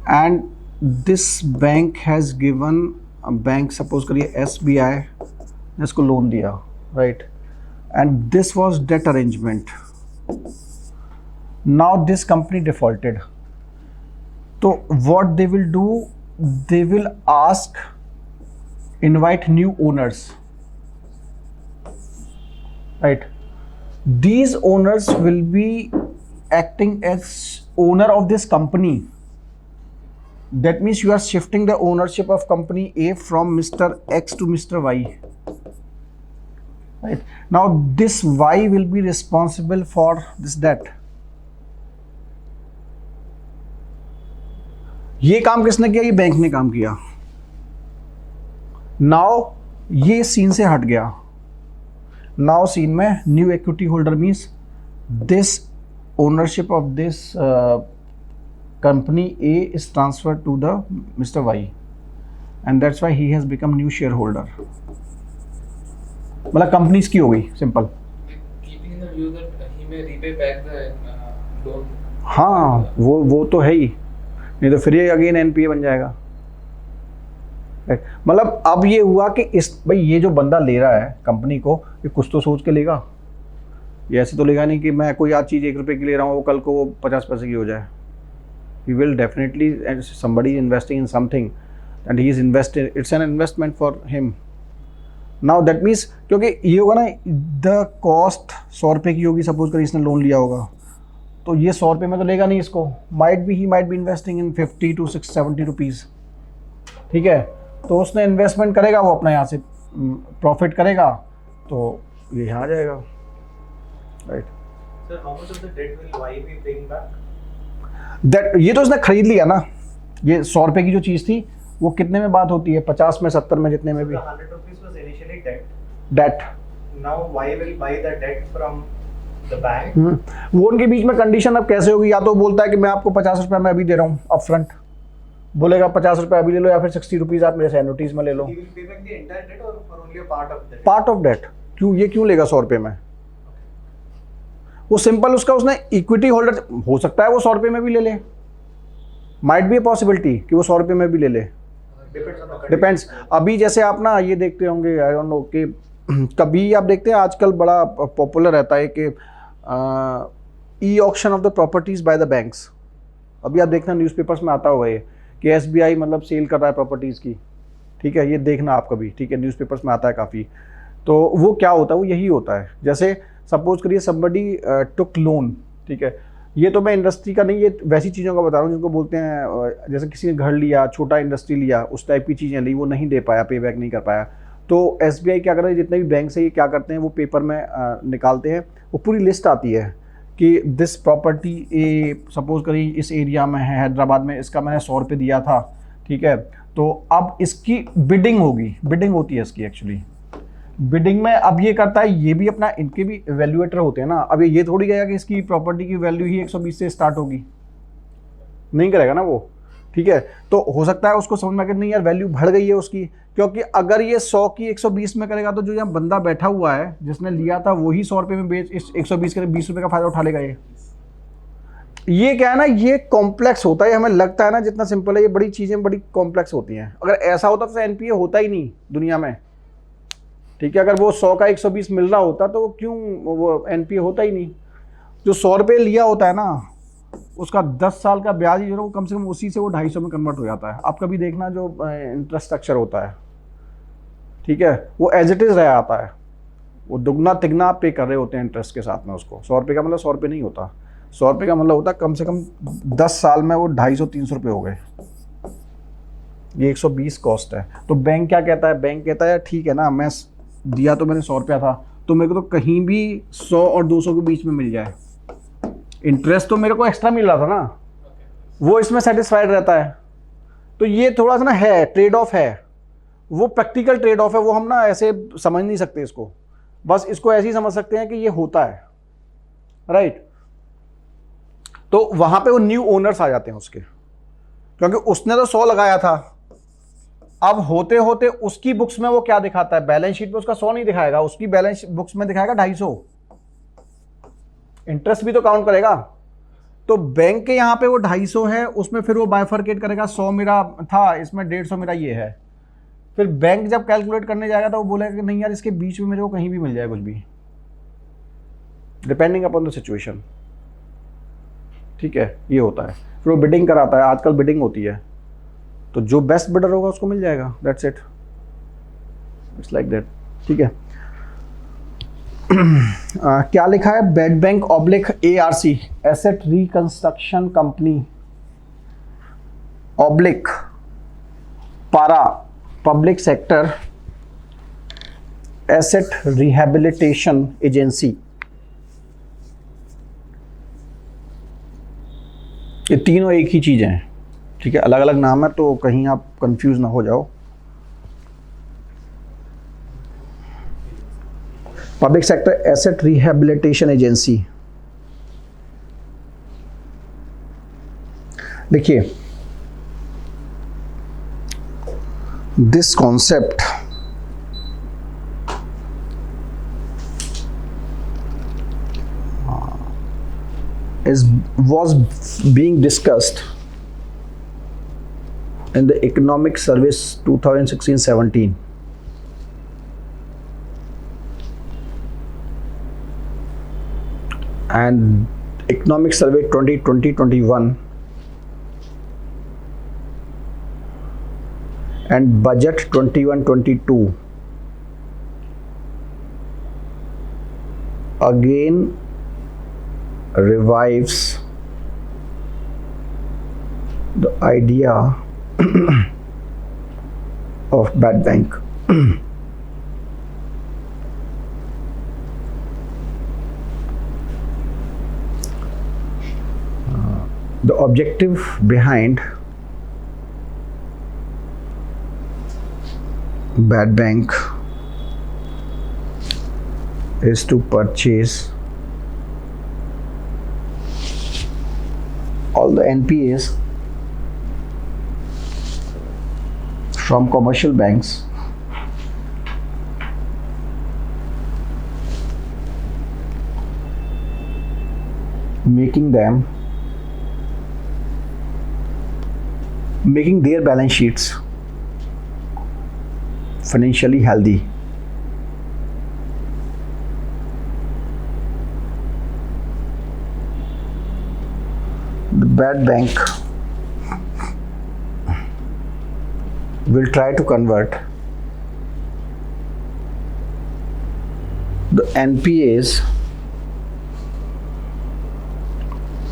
Speaker 1: and this bank has given, bank suppose करिए SBI ने इसको लोन दिया, right, and this was debt arrangement. Now this company defaulted, तो what they will do, they will ask invite new owners, right? These owners will be acting as owner of this company. That means you are shifting the ownership of company A from Mr. X to Mr. Y, right? Now this Y will be responsible for this debt. ये काम किसने किया? ये bank ने काम किया। Now ये scene से हट गया। नाउ सीन में new equity holder means this ownership of this company A is transfer to the mister Y and that's why he has become new share holder. मतलब कंपनी इसकी हो गई, simple.
Speaker 3: Keeping in the view that he may repay back the loan.
Speaker 1: हाँ, वो तो है ही, नहीं तो फिर ये अगेन एनपीए बन जाएगा। मतलब अब ये हुआ कि इस भाई ये जो बंदा ले रहा है कंपनी को, ये कुछ तो सोच के लेगा। ये ऐसे तो लेगा नहीं कि मैं कोई आज चीज़ 1 रुपये की ले रहा हूँ, वो कल को वो 50 पैसे की हो जाए। He will definitely, somebody investing in something and he is invested, it's an investment for him. Now that means, क्योंकि ये होगा ना, द कॉस्ट 100 रुपये की होगी, सपोज करिए इसने लोन लिया होगा, तो ये 100 रुपये में तो लेगा नहीं इसको। He might be investing in 50 to 70 rupees, ठीक है। तो उसने इन्वेस्टमेंट करेगा, वो अपना यहाँ से प्रॉफिट करेगा, तो ये यहाँ आ जाएगा, right.
Speaker 2: Sir, how much of the debt will YB bring back?
Speaker 1: That ये तो इसने खरीद लिया ना, ये 100 रुपये की जो चीज़ थी वो कितने में बात होती है? 50 में, 70 में, जितने में भी।
Speaker 2: The 100 rupees was initially debt.
Speaker 1: Debt
Speaker 2: Now Y will buy the debt from the bank.
Speaker 1: वो उनके बीच में कंडीशन अब कैसे होगी? या तो बोलता है कि मैं आपको 50 रुपये में अभी दे रहा हूँ अपफ्रंट, बोलेगा 50 रुपये अभी ले लो, या फिर 60 रुपीज़ आप मेरे से एनुटीज में ले लो।
Speaker 2: He will pay back the entire debt or for only a part of the debt?
Speaker 1: Part of debt. क्यों, ये क्यों लेगा 100 रुपये में? वो सिंपल, उसका उसने इक्विटी होल्डर, हो सकता है वो 100 रुपये में भी ले ले, माइट बी ए पॉसिबिलिटी कि वो 100 रुपये में भी ले ले,
Speaker 2: Depends on the condition.
Speaker 1: Depends. अभी जैसे आप ना ये देखते होंगे, आई डोंट नो कि कभी आप देखते हैं आजकल बड़ा पॉपुलर रहता है कि e auction of the properties by the banks. अभी आप देखना न्यूज़पेपर्स में आता होगा ये कि एसबीआई मतलब सेल कर रहा है प्रॉपर्टीज़ की, ठीक है, ये देखना आप कभी, ठीक है, न्यूज़पेपर्स में आता है काफ़ी। तो वो क्या होता है? वो यही होता है, जैसे सपोज करिए समबडी टुक लोन, ठीक है, ये तो मैं इंडस्ट्री का नहीं, ये वैसी चीज़ों का बता रहा हूँ जिनको बोलते हैं जैसे किसी ने घर लिया, छोटा इंडस्ट्री लिया, उस टाइप की चीज़ें ली, वो नहीं दे पाया, पे बैक नहीं कर पाया, तो एसबीआई क्या कर रहा है, जितने भी बैंक है ये क्या करते हैं, वो पेपर में निकालते हैं, वो पूरी लिस्ट आती है कि दिस प्रॉपर्टी ए सपोज करिए इस एरिया में है, हैदराबाद में, इसका मैंने 100 रुपये दिया था, ठीक है, तो अब इसकी बिडिंग होगी, बिडिंग होती है इसकी एक्चुअली। बिडिंग में अब ये करता है, ये भी अपना, इनके भी वैल्यूएटर होते हैं ना। अब ये थोड़ी कहेगा कि इसकी प्रॉपर्टी की वैल्यू ही 120 से स्टार्ट होगी, नहीं करेगा ना वो, ठीक है। तो हो सकता है उसको समझ में कि नहीं यार वैल्यू बढ़ गई है उसकी, क्योंकि अगर ये 100 की 120 में करेगा तो जो यहाँ बंदा बैठा हुआ है जिसने लिया था वही 100 रुपये में बेच, इस 120 के 20 रुपये का फायदा उठा लेगा। ये क्या है ना, ये कॉम्प्लेक्स होता है, हमें लगता है ना जितना सिंपल है, ये बड़ी चीज़ें बड़ी कॉम्प्लेक्स होती हैं। अगर ऐसा होता तो एनपीए होता ही नहीं दुनिया में, ठीक है। अगर वो 100 का 120 मिल रहा होता तो क्यों वो एनपीए होता ही नहीं। जो 100 रुपये लिया होता है ना, उसका 10 साल का ब्याज ही जो है वो कम से कम उसी से वो 250 में कन्वर्ट हो जाता है। आप कभी देखना जो इंटरेस्ट स्ट्रक्चर होता है, ठीक है, वो एज इट इज़ रह आता है, वो दुगना तिगना आप पे कर रहे होते हैं इंटरेस्ट के साथ में उसको। 100 रुपये का मतलब 100 रुपये नहीं होता, 100 रुपये का मतलब होता है कम से कम 10 साल में वो 250-300 रुपये हो गए। ये 120 कॉस्ट है। तो बैंक क्या कहता है? बैंक कहता है ठीक है ना, मैं दिया तो मैंने 100 रुपया था, तो मेरे को तो कहीं भी 100 और 200 के बीच में मिल जाए, इंटरेस्ट तो मेरे को एक्स्ट्रा मिल रहा था ना, वो इसमें सेटिस्फाइड रहता है। तो ये थोड़ा सा ना है, ट्रेड ऑफ है, वो प्रैक्टिकल ट्रेड ऑफ है, वो हम ना ऐसे समझ नहीं सकते इसको, बस इसको ऐसे ही समझ सकते हैं कि ये होता है, राइट। तो वहां पे वो न्यू ओनर्स आ जाते हैं उसके, क्योंकि उसने तो 100 लगाया था, अब होते होते उसकी बुक्स में वो क्या दिखाता है, बैलेंस शीट में उसका 100 नहीं दिखाएगा, उसकी बैलेंस बुक्स में दिखाएगा 250। इंटरेस्ट भी तो काउंट करेगा। तो बैंक के यहाँ पे वो 250 है, उसमें फिर वो बाइफरकेट करेगा, 100 मेरा था, इसमें 150 मेरा ये है। फिर बैंक जब कैलकुलेट करने जाएगा तो वो बोलेगा कि नहीं यार इसके बीच में मेरे को कहीं भी मिल जाए कुछ भी, डिपेंडिंग अपॉन द सिचुएशन, ठीक है। ये होता है, फिर वो बिडिंग कराता है, आजकल बिडिंग होती है, तो जो बेस्ट बिडर होगा उसको मिल जाएगा, that's it, it's like that, ठीक है। क्या लिखा है? Bad bank oblique ARC, asset reconstruction company oblique पारा public sector asset rehabilitation agency. ये तीनों एक ही चीज़ हैं, ठीक है, अलग अलग नाम है तो कहीं आप कंफ्यूज ना हो जाओ। Public sector asset rehabilitation agency, देखिए this concept was being discussed in the Economic Service 2016-17. And Economic Survey 2020-21 and Budget 21-22 again revives the idea of bad bank. The objective behind bad bank is to purchase all the NPAs from commercial banks making their balance sheets financially healthy. The bad bank will try to convert the NPAs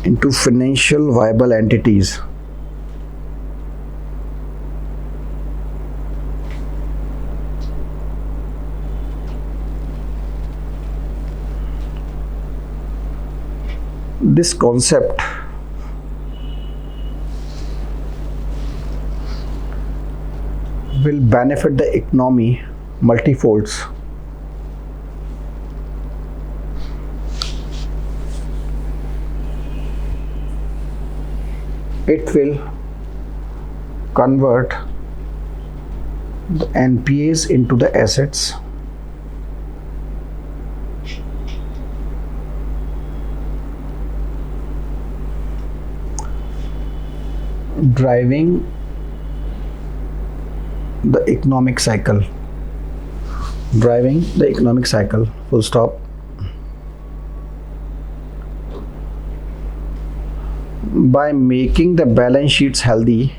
Speaker 1: into financial viable entities. This concept will benefit the economy multifolds. It will convert the NPAs into the assets, driving the economic cycle. Full stop. By making the balance sheets healthy,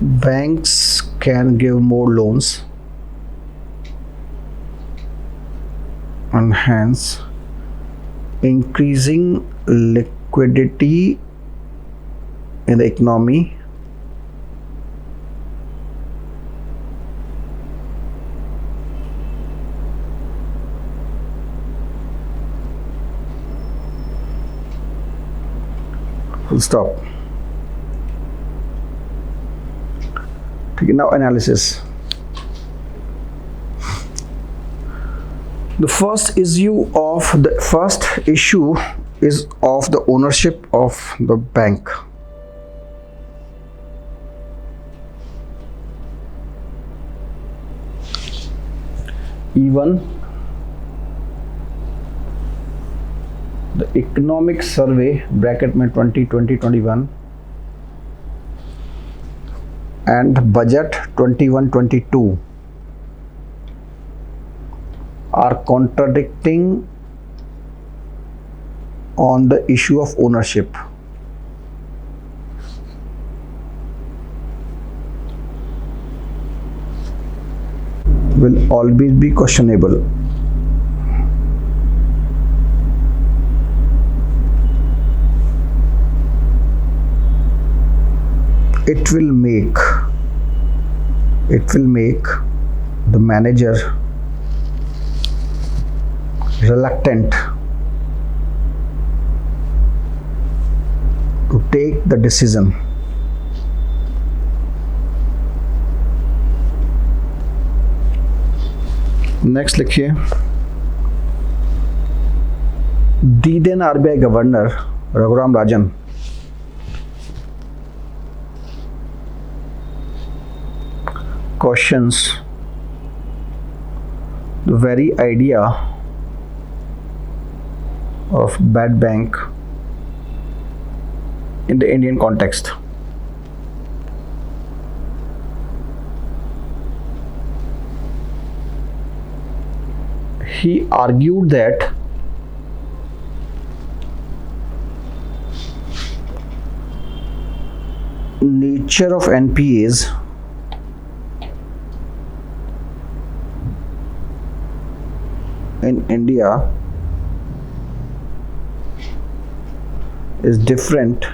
Speaker 1: banks can give more loans and hence increasing liquidity in the economy, full stop. Okay, now analysis. The first issue is of the ownership of the bank. Even the Economic Survey bracket में 2020-21 and Budget 21-22 are contradicting on the issue of ownership. Will always be questionable. It will make the manager reluctant take the decision. Next लिखिए, the then RBI governor Raghuram Rajan questions the very idea of bad bank in the Indian context. He argued that nature of NPAs in India is different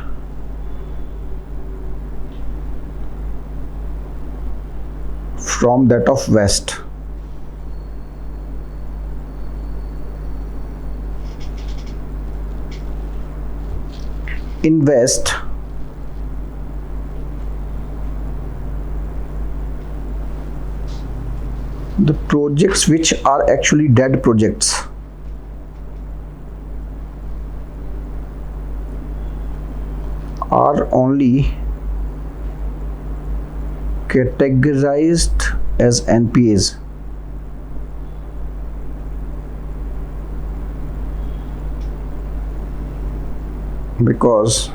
Speaker 1: from that of West. In West, the projects which are actually dead projects are only categorized as NPAs. Because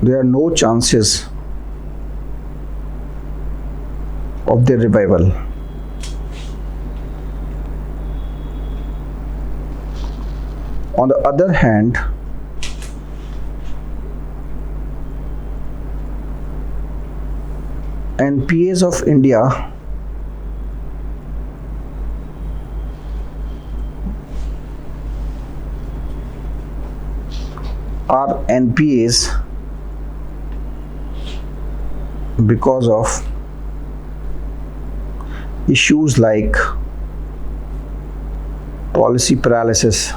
Speaker 1: there are no chances of their revival. On the other hand, NPAs of India are NPAs because of issues like policy paralysis.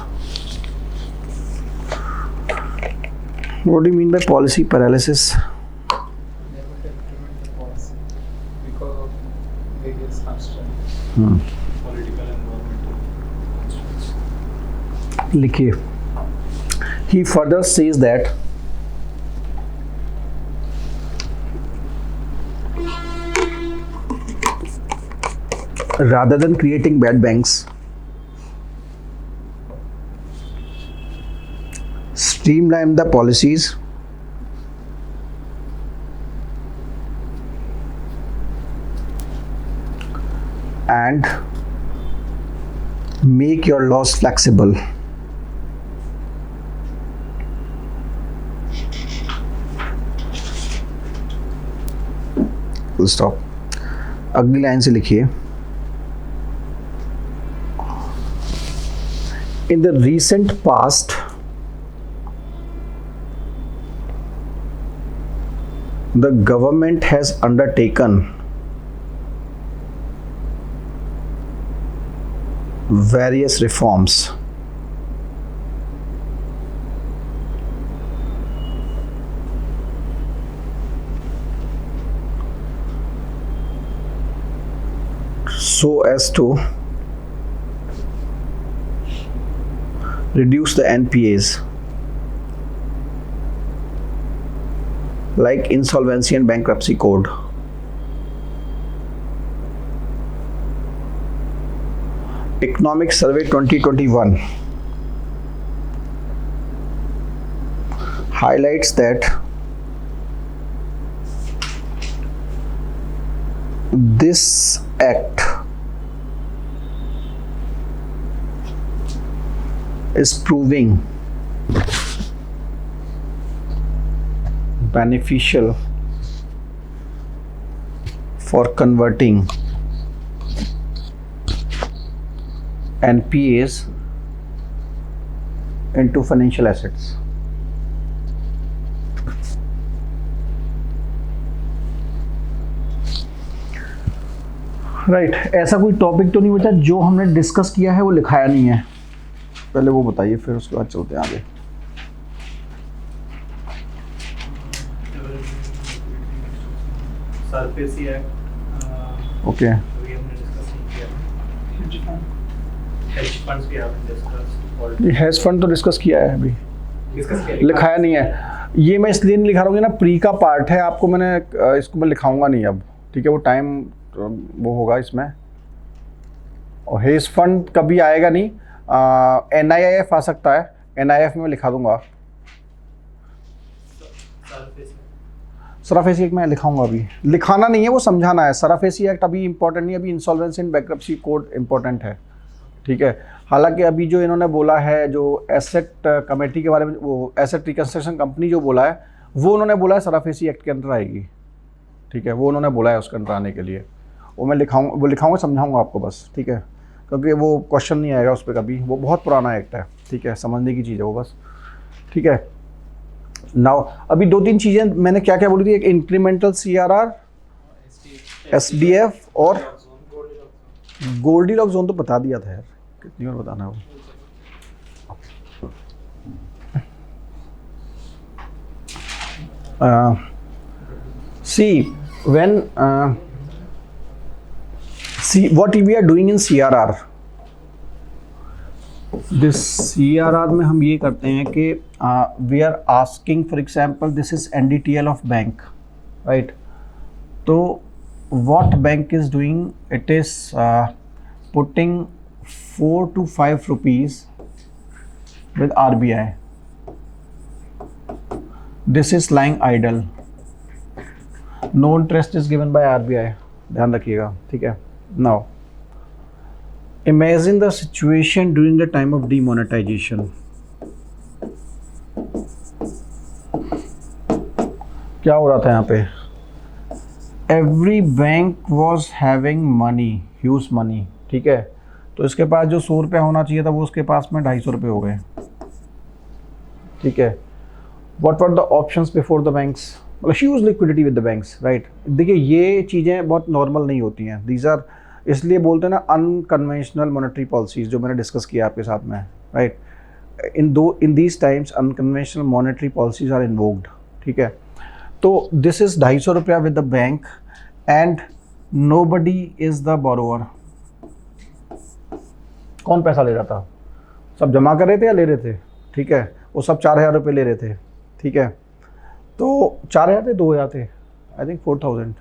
Speaker 1: What do you mean by policy paralysis?
Speaker 3: Unable to implement the policy because of various constraints.
Speaker 2: Political and governmental constraints.
Speaker 1: लिखिए, he further says that rather than creating bad banks, streamline the policies and make your laws flexible. Full stop. अगली line से लिखिए, in the recent past, the government has undertaken various reforms so as to reduce the NPAs, like Insolvency and Bankruptcy Code. Economic Survey 2021 highlights that this act is proving beneficial for converting NPAs into financial assets. Right, ऐसा कोई topic तो नहीं बचा जो हमने discuss किया है वो लिखाया नहीं है, पहले वो बताइए फिर उसके बाद चलते हैं आगे।
Speaker 2: सरफेसी एक्ट
Speaker 1: ओके
Speaker 2: अभी हमने डिस्कस नहीं किया। हेज फंड्स भी हमने डिस्कस
Speaker 1: ये हेज फंड तो डिस्कस किया है अभी,
Speaker 2: डिस्कस किया।
Speaker 1: लिखाया नहीं है। ये मैं इसलिए नहीं लिखा रहा हूँ कि ना प्री का पार्ट है, आपको मैंने इसको मैं लिखाऊंगा नहीं अब, ठीक है। वो टाइम वो होगा इसमें, और हेज फंड कभी आएगा नहीं। NIIF आ सकता है, NIIF में लिखा दूंगा।
Speaker 2: सरफेसी
Speaker 1: सराफेसी एक्ट मैं लिखाऊंगा, अभी लिखाना नहीं है, वो समझाना है। सराफेसी एक्ट अभी इंपॉर्टेंट नहीं है, अभी insolvency and bankruptcy code important है, ठीक है। हालांकि अभी जो इन्होंने बोला है, जो एसेट कमेटी के बारे में, वो एसेट रिकंस्ट्रक्शन कंपनी जो बोला है, वो उन्होंने बोला है सराफेसी एक्ट के अंदर आएगी, ठीक है। वो उन्होंने बोला है उसके अंदर आने के लिए, वो मैं लिखाऊंगा समझाऊंगा आपको बस, ठीक है। क्योंकि वो क्वेश्चन नहीं आएगा उस पर कभी, वो बहुत पुराना एक्ट है, ठीक है, समझने की चीज़ है वो बस, ठीक है। नाउ अभी 2-3 चीज़ें मैंने क्या क्या बोली थी, एक इंक्रीमेंटल CRR, SDF और गोल्डीलॉक्स जोन तो बता दिया था यार, कितनी बार बताना है वो। See what we are doing in CRR. This CRR में हम ये करते हैं कि we are asking, for example, this is NDTL of bank, right? तो what bank is doing? It is putting 4 to 5 rupees with RBI. This is lying idle. No interest is given by RBI. ध्यान रखिएगा, ठीक है। Now, imagine the situation during the time of demonetization. क्या हो रहा था यहाँ पे? Every bank was having money, huge money, ठीक है। तो इसके पास जो 100 रुपया होना चाहिए था, वो उसके पास में 250 रुपये हो गए, ठीक है। What were the options before the banks? मतलब huge liquidity with the banks, right? देखिए ये चीज़ें बहुत नॉर्मल नहीं होती हैं, these are, इसलिए बोलते हैं ना अनकन्वेंशनल मॉनेटरी पॉलिसीज, जो मैंने डिस्कस किया आपके साथ में, right. In these times unconventional monetary policies are invoked, ठीक है। तो दिस इज 250 रुपया with the bank and nobody is the borrower. कौन पैसा ले रहा था? सब जमा कर रहे थे या ले रहे थे, ठीक है। वो सब 4000 रुपये ले रहे थे, ठीक है। तो 4000 थे, 2000 थे, आई थिंक 4000,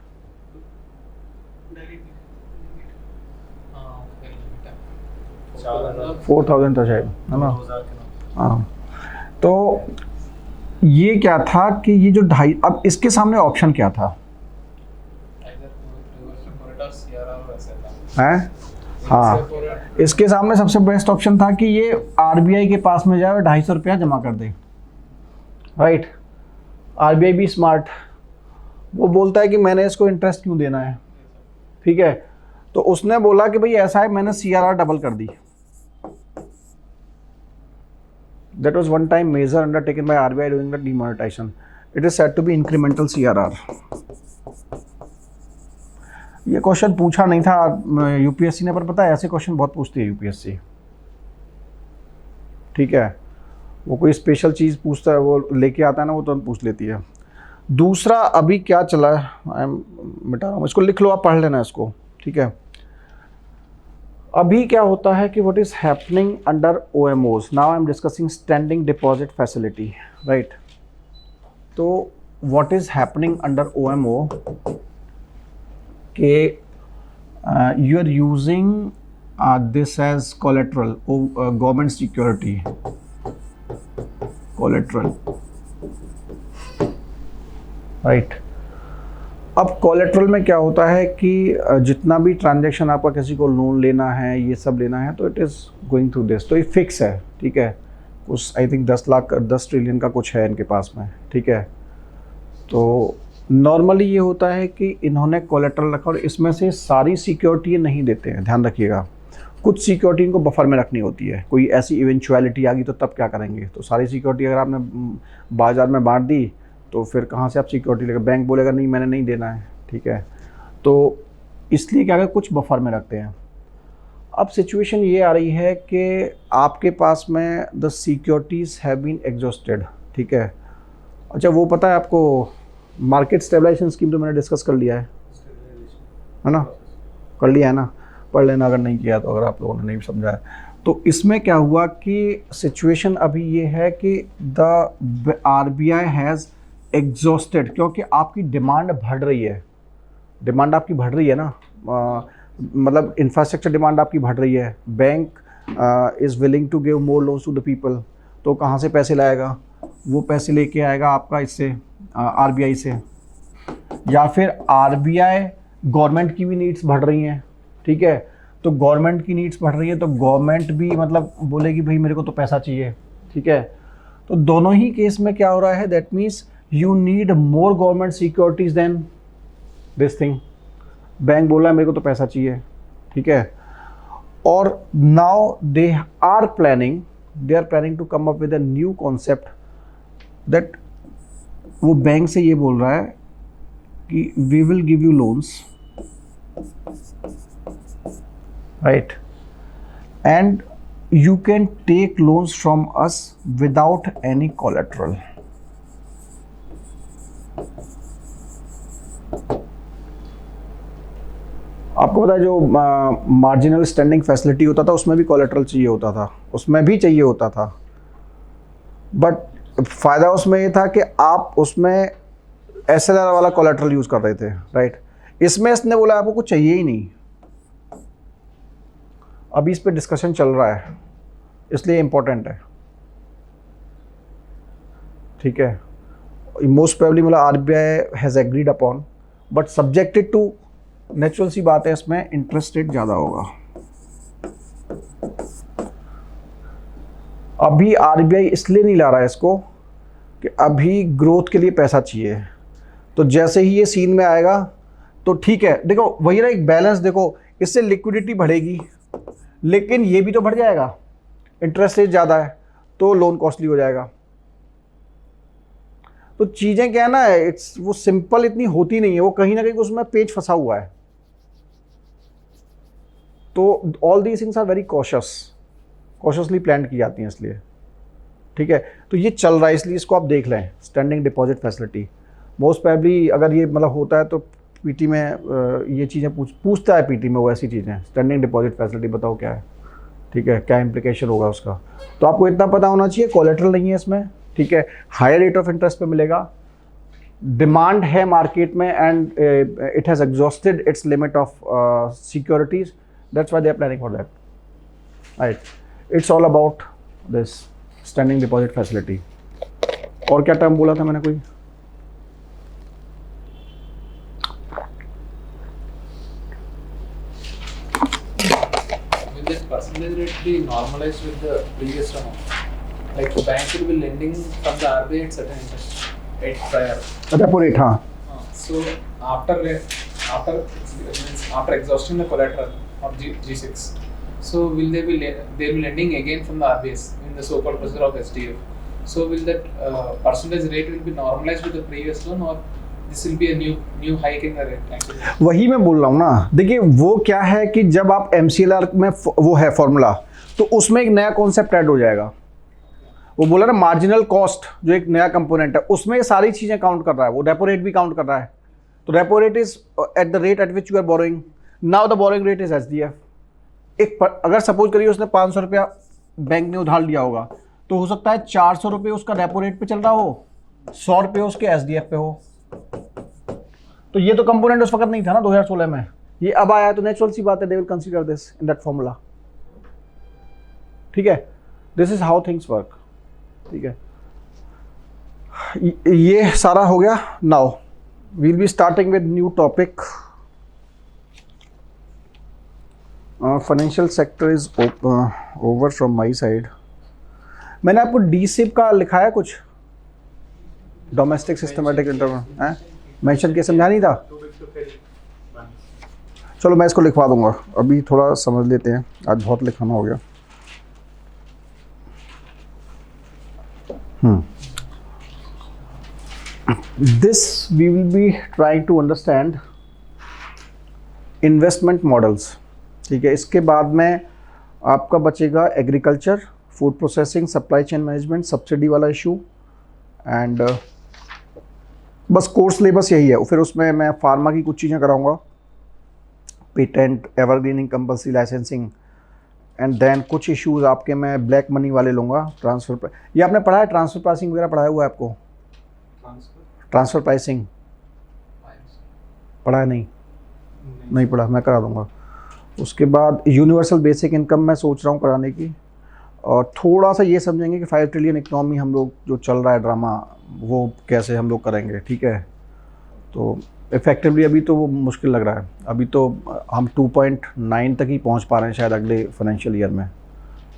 Speaker 1: 4000 था शायद, है ना। हाँ, तो ये क्या था कि ये जो 2.5, अब इसके सामने ऑप्शन क्या था हैं? हाँ, इसके सामने सबसे बेस्ट ऑप्शन था कि ये RBI के पास में जाए और 250 रुपया जमा कर दे, राइट। RBI भी स्मार्ट, वो बोलता है कि मैंने इसको इंटरेस्ट क्यों देना है, ठीक है। तो उसने बोला कि भाई ऐसा है, मैंने CRR डबल कर दी। That was one time measure undertaken by RBI during the demonetization. It is said to be incremental CRR. ये क्वेश्चन पूछा नहीं था UPSC ने, पर पता है ऐसे क्वेश्चन बहुत पूछती है UPSC, ठीक है। वो कोई स्पेशल चीज़ पूछता है, वो लेके आता है ना, वो तुरंत पूछ लेती है। दूसरा अभी क्या चला है, आई एम मिटा रहा हूँ, इसको लिख लो, आप पढ़ लेना इसको, ठीक है। अभी क्या होता है कि what is happening under OMOs, now I am discussing standing deposit facility, right. तो what is happening under OMO के you are using this as collateral, government security collateral, right. अब कोलेट्रल में क्या होता है कि जितना भी ट्रांजैक्शन आपका किसी को लोन लेना है, ये सब लेना है, तो it is going through this, तो ये फिक्स है, ठीक है। कुछ आई थिंक 10 ट्रिलियन का कुछ है इनके पास में, ठीक है। तो नॉर्मली ये होता है कि इन्होंने कोलेट्रल रखा और इसमें से सारी सिक्योरिटी नहीं देते हैं, ध्यान रखिएगा। कुछ सिक्योरिटी इनको बफर में रखनी होती है, कोई ऐसी इवेंचुअलिटी आ गई तो तब क्या करेंगे। तो सारी सिक्योरिटी अगर आपने बाज़ार में बांट दी तो फिर कहाँ से आप सिक्योरिटी लेकर, बैंक बोलेगा नहीं मैंने नहीं देना है, ठीक है। तो इसलिए क्या कहते कुछ बफर में रखते हैं। अब सिचुएशन ये आ रही है कि आपके पास में the securities have been exhausted, ठीक है। अच्छा वो पता है आपको, मार्केट स्टेबलाइजेशन स्कीम तो मैंने डिस्कस कर लिया है, है ना, कर लिया है ना, पढ़ लेना अगर नहीं किया तो, अगर आप लोगों ने नहीं समझा है तो। इसमें क्या हुआ कि सिचुएशन अभी ये है कि द RBI हैज़ एग्जॉस्टेड, क्योंकि आपकी डिमांड बढ़ रही है, डिमांड आपकी बढ़ रही है ना, मतलब इंफ्रास्ट्रक्चर डिमांड आपकी बढ़ रही है, bank is willing to give more loans to the people, तो कहाँ से पैसे लाएगा, वो पैसे लेके आएगा आपका इससे RBI से, या फिर RBI गवर्नमेंट की भी नीड्स बढ़ रही हैं, ठीक है, तो गवर्नमेंट की नीड्स बढ़ रही है तो गवर्नमेंट भी मतलब बोलेगी भाई मेरे को तो पैसा चाहिए, ठीक है। तो दोनों ही केस में क्या हो रहा है, that means you need more government securities then this thing. Bank बोला है मेरे को तो पैसा चाहिए, ठीक है, और now they are planning to come up with a new concept that, वो बैंक से ये बोल रहा है कि we will give you loans, right, and you can take loans from us without any collateral. आपको पता है जो मार्जिनल स्टैंडिंग फैसिलिटी होता था उसमें भी कोलेट्रल चाहिए होता था, उसमें भी चाहिए होता था, बट फ़ायदा उसमें ये था कि आप उसमें SLR वाला कोलेट्रल यूज़ कर रहे थे, राइट। इसमें इसने बोला आपको कुछ चाहिए ही नहीं, अभी इस पे डिस्कशन चल रहा है इसलिए इम्पोर्टेंट है, ठीक है। मोस्ट प्रोबेबली मतलब RBI has agreed upon, but subjected to, natural सी बात है इसमें इंटरेस्ट रेट ज़्यादा होगा। अभी RBI इसलिए नहीं ला रहा है इसको कि अभी ग्रोथ के लिए पैसा चाहिए, तो जैसे ही ये सीन में आएगा तो ठीक है, देखो वही ना एक बैलेंस, देखो इससे लिक्विडिटी बढ़ेगी लेकिन ये भी तो बढ़ जाएगा, इंटरेस्ट रेट ज़्यादा है तो लोन कॉस्टली हो जाएगा। तो चीज़ें क्या है ना, इट्स वो सिंपल इतनी होती नहीं है, वो कहीं ना कहीं उसमें पेच फंसा हुआ है। तो all these things are very cautiously plan की जाती हैं इसलिए, ठीक है। तो ये चल रहा है इसलिए इसको आप देख लें, standing deposit facility. Most probably अगर ये मतलब होता है तो पीटी में ये चीज़ें पूछता है पीटी में, वो ऐसी चीज़ें, स्टैंडिंग डिपॉजिट फैसिलिटी बताओ क्या है, ठीक है, क्या इम्प्लीकेशन होगा उसका। तो आपको इतना पता होना चाहिए, कोलेट्रल नहीं है इसमें, ठीक है, हायर रेट ऑफ इंटरेस्ट पे मिलेगा, डिमांड है मार्केट में, and it has exhausted its limit of securities, that's why they are planning for that, right. It's all about this standing deposit facility. और क्या टर्म बोला था मैंने कोई,
Speaker 3: percentage rate be normalized with the previous term? Like the bank will be lending from the RBI at certain interest rate prior.
Speaker 1: Repo rate, हाँ।
Speaker 3: So after exhausting the collateral of G6, so will they be lending again from the RBI in the so-called procedure of SDF? So will that percentage rate will be normalized with the previous loan, or this will be a new hike in the rate actually?
Speaker 1: वही मैं बोल रहा हूँ ना, देखिए वो क्या है कि जब आप MCLR में वो है फॉर्मूला, तो उसमें एक नया कॉन्सेप्ट ऐड हो जाएगा। वो बोला ना मार्जिनल कॉस्ट जो एक नया कंपोनेंट है, उसमें ये सारी चीज़ें काउंट कर रहा है, वो रेपो रेट भी काउंट कर रहा है। तो repo rate is at the rate at which you are borrowing, now the borrowing rate is SDF। अगर सपोज करिए उसने 500 रुपया बैंक ने उधार लिया होगा, तो हो सकता है 400 रुपये उसका रेपो रेट पे चल रहा हो, 100 रुपये उसके SDF पे हो। तो ये तो कंपोनेंट उस वक्त नहीं था ना 2016 में, ये अब आया, तो नेचुरल सी बात है, they will consider this in that formula, ठीक है। This is how things work, ठीक है। ये सारा हो गया। Now we will be starting with new topic, financial sector is over from my side. मैंने आपको DSIP का लिखा है कुछ, डोमेस्टिक सिस्टमेटिक इंटरवेंशन है, मेंशन किया, समझा नहीं था। चलो मैं इसको लिखवा दूंगा, अभी थोड़ा समझ लेते हैं, आज बहुत लिखाना हो गया। This we will be trying to understand investment models, ठीक है। इसके बाद में आपका बचेगा agriculture, food processing, supply chain management, subsidy वाला इशू, एंड बस कोर्स सिलेबस यही है। फिर उसमें मैं फार्मा की कुछ चीज़ें कराऊंगा, patent, evergreening, compulsory licensing, and then कुछ इश्यूज आपके मैं ब्लैक मनी वाले लूँगा, ट्रांसफ़र पर। ये आपने पढ़ा है, ट्रांसफ़र प्राइसिंग वगैरह पढ़ाया हुआ है आपको? ट्रांसफ़र प्राइसिंग पढ़ा है? नहीं पढ़ा, मैं करा दूँगा। उसके बाद यूनिवर्सल बेसिक इनकम मैं सोच रहा हूँ कराने की, और थोड़ा सा ये समझेंगे कि 5 ट्रिलियन इकनॉमी हम लोग जो चल रहा है ड्रामा, वो कैसे हम लोग करेंगे, ठीक है। तो इफेक्टिवली अभी तो वो मुश्किल लग रहा है, अभी तो हम 2.9 तक ही पहुंच पा रहे हैं शायद अगले फाइनेंशियल ईयर में।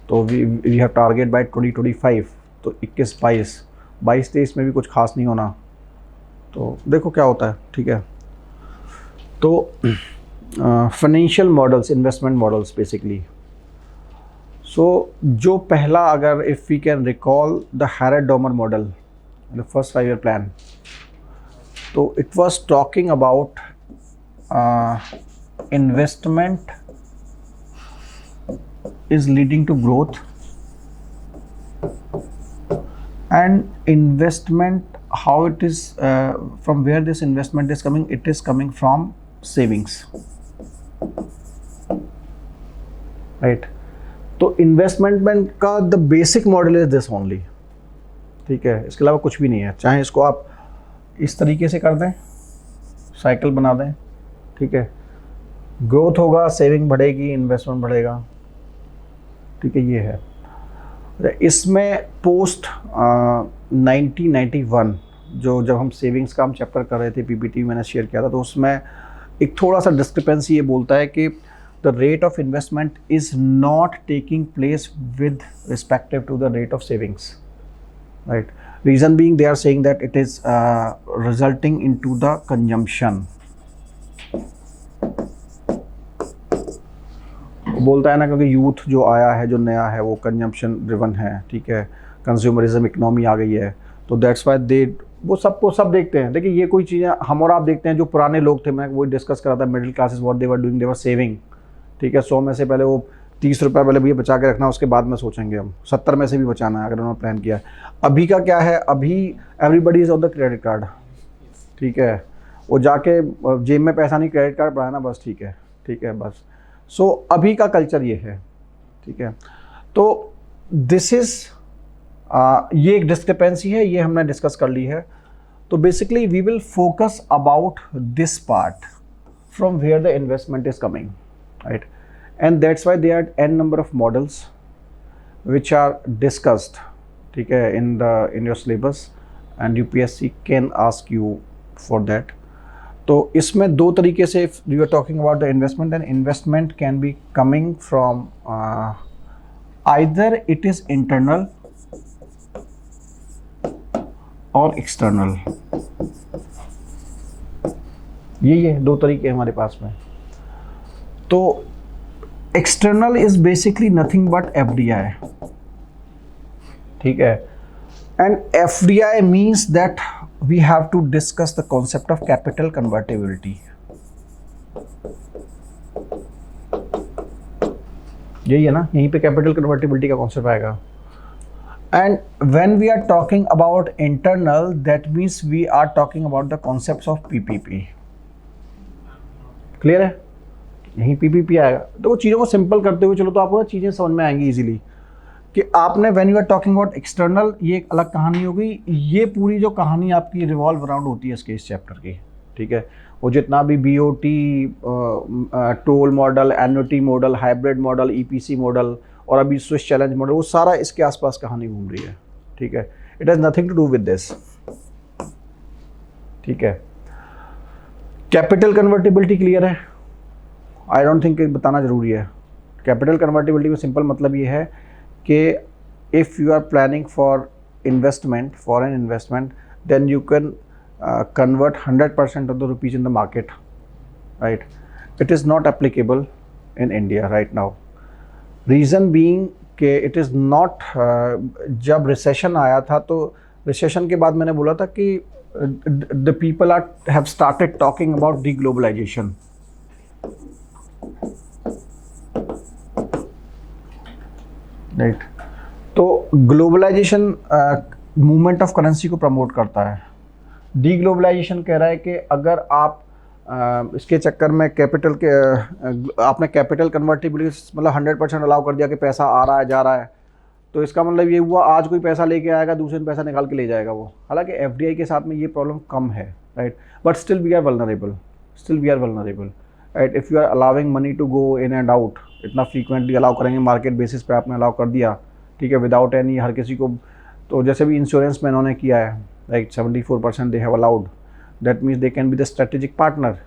Speaker 1: तो वी हैव टारगेट बाय 2025, तो 22-23 में भी कुछ खास नहीं होना, तो देखो क्या होता है, ठीक है। तो financial models, investment models basically. So जो पहला, अगर if we can recall the Harrod Domar model, the first 5 year plan, तो it was talking about investment is leading to growth, and investment, how it is, from where this investment is coming, it is coming from savings, right? तो investment का the basic model is this only, ठीक है, इसके अलावा कुछ भी नहीं है। चाहे इसको आप इस तरीके से कर दें, साइकिल बना दें, ठीक है, ग्रोथ होगा, सेविंग बढ़ेगी, इन्वेस्टमेंट बढ़ेगा, ठीक है, ये है। इसमें पोस्ट 1991 जो जब हम सेविंग्स का हम चैप्टर कर रहे थे, पीपीटी मैंने शेयर किया था, तो उसमें एक थोड़ा सा डिस्क्रिपेंसी ये बोलता है कि the rate of investment is not taking place with respective to the rate of savings, right? Reason being, they are saying that it is resulting into the consumption. बोलता है ना, क्योंकि यूथ जो आया है, जो नया है, वो कंजम्पशन ड्रिवन है, ठीक है, कंज्यूमरिज्म इकनॉमी आ गई है, तो दैट्स वाई दे, वो सबको सब देखते हैं। देखिए, ये कोई चीज़ें हम और आप देखते हैं, जो पुराने लोग थे, मैं वो डिस्कस कर रहा था, middle classes what they were doing, they were saving, ठीक है, 100 में से पहले वो 30 रुपये पहले भैया बचा के रखना, उसके बाद में सोचेंगे हम 70 में से भी बचाना है, अगर उन्होंने प्लान किया है। अभी का क्या है, अभी everybody is on the credit card, ठीक है, वो जाके जेब में पैसा नहीं, क्रेडिट कार्ड बढ़ाना बस, ठीक है बस। सो अभी का कल्चर ये है, ठीक है। तो दिस इज़ ये एक डिस्क्रिपेंसी है, ये हमने डिस्कस कर ली है। तो basically we will focus about this part from where the investment is coming, right? And that's why there are n number of models which are discussed, ठीक है, in your syllabus, and UPSC can ask you for that. तो इसमें दो तरीके से, if you are talking about the investment, then investment can be coming from either it is internal or external. ये दो तरीके हमारे पास में। तो external is basically nothing but FDI, ठीक है, and FDI means that we have to discuss the concept of capital convertibility. यही है ना, यहीं पे कैपिटल कन्वर्टेबिलिटी का कॉन्सेप्ट आएगा। And when we are talking about internal, that means we are talking about the concepts of PPP। Clear है? यहीं PPP आएगा। तो वो चीज़ों को सिंपल करते हुए चलो, तो आपको चीज़ें समझ में आएंगी इजीली, कि आपने when you are talking about external, ये एक अलग कहानी हो गई। ये पूरी जो कहानी आपकी रिवॉल्व अराउंड होती है इसके इस चैप्टर की, ठीक है। वो जितना भी BOT, toll model, annuity model, hybrid model, EPC model, और अभी स्विस चैलेंज मॉडल, वो सारा इसके आसपास कहानी घूम रही है, ठीक है। It has nothing to do with this, ठीक है। कैपिटल कन्वर्टिबिलिटी क्लियर है? आई डोंट थिंक बताना ज़रूरी है। कैपिटल कन्वर्टिबिलिटी में सिंपल मतलब ये है कि if you are planning for investment, foreign investment, then you can convert 100% of the rupees in the market, right? It is not applicable in India right now. Reason being कि it is not, जब recession आया था, तो recession के बाद मैंने बोला था कि the people have started talking about deglobalization. Right? तो globalization movement of currency को प्रमोट करता है। डीग्लोबलाइजेशन कह रहा है कि अगर आप इसके चक्कर में कैपिटल के आपने कैपिटल कन्वर्टिबिलिटी मतलब 100% अलाउ कर दिया कि पैसा आ रहा है जा रहा है, तो इसका मतलब ये हुआ आज कोई पैसा लेके आएगा दूसरे दिन पैसा निकाल के ले जाएगा वो। हालांकि एफडीआई के साथ में ये प्रॉब्लम कम है, right, but still we are vulnerable, right. If you are allowing money to go in and out, इतना फ्रीक्वेंटली अलाउ करेंगे मार्केट बेसिस पे आपने अलाउ कर दिया, ठीक है, विदाउट एनी हर किसी को, तो जैसे भी इंश्योरेंस में इन्होंने किया है, right, 74% they have allowed, that means they can be the strategic partner,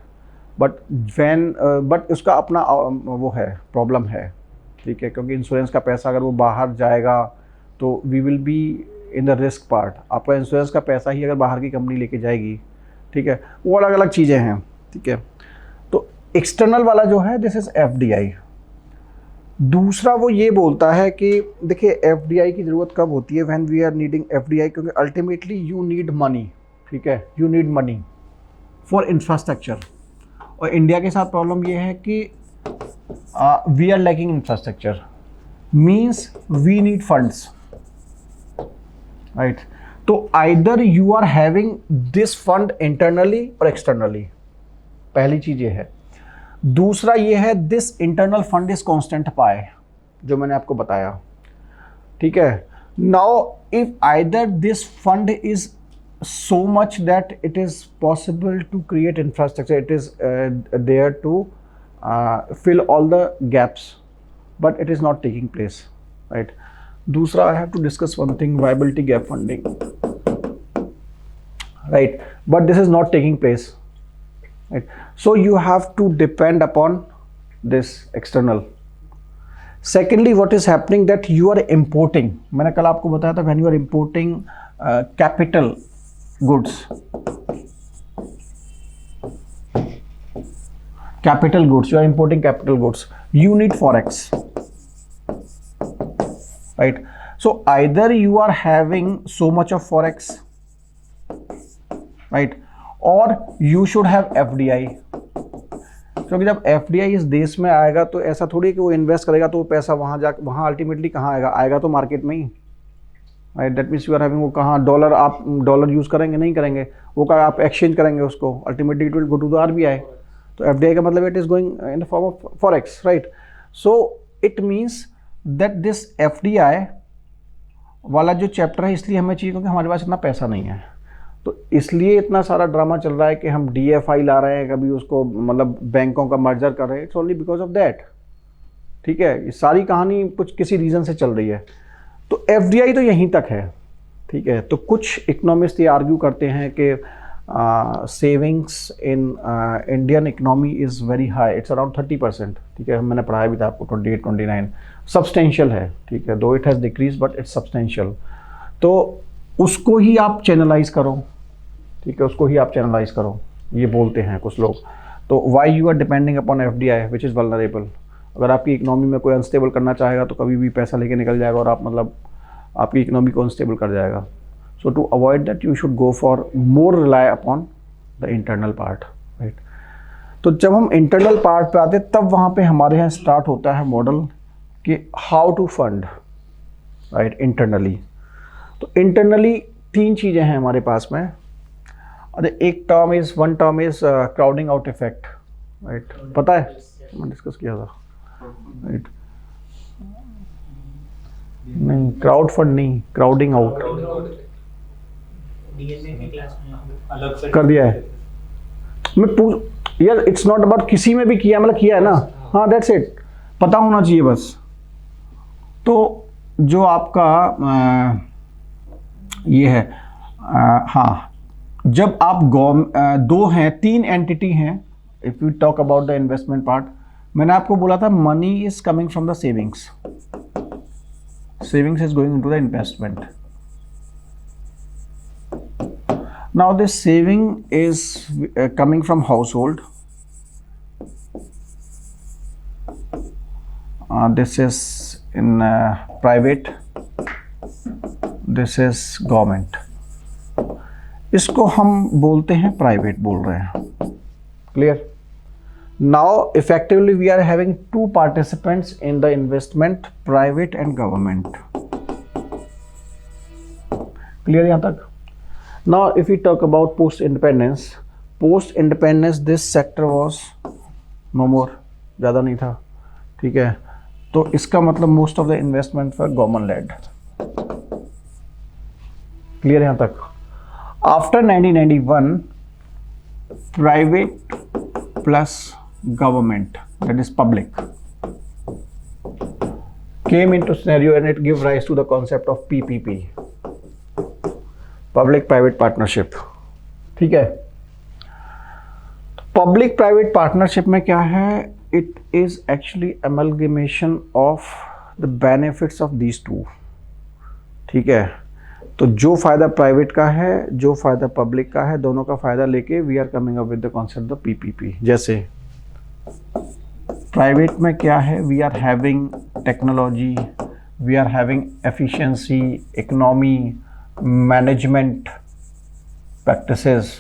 Speaker 1: but उसका अपना वो है, प्रॉब्लम है, ठीक है, क्योंकि इंश्योरेंस का पैसा अगर वो बाहर जाएगा तो we will be in the risk part. आपका इंश्योरेंस का पैसा ही अगर बाहर की कंपनी लेके जाएगी, ठीक है, वो अलग अलग चीज़ें हैं, ठीक है। तो एक्सटर्नल वाला जो है दिस इज़ एफडीआई। दूसरा वो ये बोलता है कि देखिए एफडीआई की ज़रूरत कब होती है, when we are needing FDI, क्योंकि अल्टीमेटली यू नीड मनी, ठीक है, you need money for infrastructure. और इंडिया के साथ प्रॉब्लम ये है कि we are lacking infrastructure, means we need funds, right. तो either you are having this fund internally और एक्सटर्नली, पहली चीज़ ये है। दूसरा ये है this internal fund is constant पाए, जो मैंने आपको बताया, ठीक है। Now if either this fund is so much that it is possible to create infrastructure, it is there to fill all the gaps, but it is not taking place, right. दूसरा I have to discuss one thing, viability gap funding, right, but this is not taking place, right. So you have to depend upon this external. Secondly, what is happening that you are importing, मैंने कल आपको बताया था, when you are importing capital goods, you are importing capital goods, you need forex, right. So either you are having so much of forex, right, or you should have FDI, क्योंकि जब FDI इस देश में आएगा तो ऐसा थोड़ी है कि वो इन्वेस्ट करेगा तो वो पैसा वहाँ अल्टीमेटली कहाँ आएगा तो मार्केट में ही, right. That means you are having, वो कहाँ डॉलर, आप डॉलर यूज़ करेंगे नहीं करेंगे, वो कहाँ आप एक्सचेंज करेंगे उसको, ultimately it will go to the RBI। तो एफडीआई का मतलब it is going in the form of forex, right. So it means that this FDI वाला जो चैप्टर है इसलिए हमें चाहिए क्योंकि हमारे पास इतना पैसा नहीं है, तो इसलिए इतना सारा ड्रामा चल रहा है कि हम DFI ला रहे हैं, कभी उसको मतलब बैंकों का मर्जर कर रहे हैं, it's only because of that, ठीक है। ये सारी कहानी कुछ किसी रीज़न से चल रही है। तो एफडीआई तो यहीं तक है, ठीक है। तो कुछ इकोनॉमिस्ट ये आर्ग्यू करते हैं कि savings in Indian economy is very high, it's around 30%, ठीक है। मैंने पढ़ाया भी था आपको 28-29, सब्सटेंशियल है, ठीक है, दो it has decrease but it's substantial. तो उसको ही आप चैनलाइज करो, ठीक है, उसको ही आप चैनलाइज करो, ये बोलते हैं कुछ लोग। तो why you are depending upon FDI which is vulnerable. अगर आपकी इकोनॉमी में कोई अनस्टेबल करना चाहेगा तो कभी भी पैसा लेके निकल जाएगा और आप मतलब आपकी इकोनॉमी को अनस्टेबल कर जाएगा। So to avoid that you should go for more rely upon the internal part, right. तो जब हम इंटरनल पार्ट पे आते तब वहाँ पे हमारे यहाँ स्टार्ट होता है मॉडल कि how to fund, right, internally. तो इंटरनली 3 चीज़ें हैं हमारे पास में। अरे one term is crowding out effect, right, पता है, मैंने डिस्कस किया था, राइट। नहीं, क्राउड फंड नहीं, क्राउडिंग आउट
Speaker 2: डीएनए की क्लास में अलग से
Speaker 1: कर दिया है। मैं पूछ यार, इट्स नॉट अबाउट किसी में भी किया, मतलब किया है ना, हाँ दैट्स इट, पता होना चाहिए बस। तो जो आपका ये है, हाँ, जब आप दो हैं, 3 एंटिटी हैं, if you talk about the investment part, मैंने आपको बोला था money is coming from the savings is going into the investment. Now this saving is coming from household, this is in private, this is government. इसको हम बोलते हैं private, बोल रहे हैं, clear. Now effectively we are having 2 participants in the investment, private and government, clear यहाँ तक। Now if you talk about post independence, post independence this sector was no more, ज़्यादा नहीं था, ठीक है। तो इसका मतलब most of the investment for government led. Clear यहाँ तक? After 1991 private plus government, that is public, came into scenario and it gave rise to the concept of PPP, public private partnership, ठीक है। पब्लिक प्राइवेट पार्टनरशिप में क्या है, it is actually amalgamation of the benefits of these two, ठीक है। तो जो फायदा प्राइवेट का है, जो फायदा पब्लिक का है, दोनों का फायदा लेके we are coming up with the concept of PPP. जैसे प्राइवेट में क्या है, we are having technology, we are having efficiency, economy, management practices,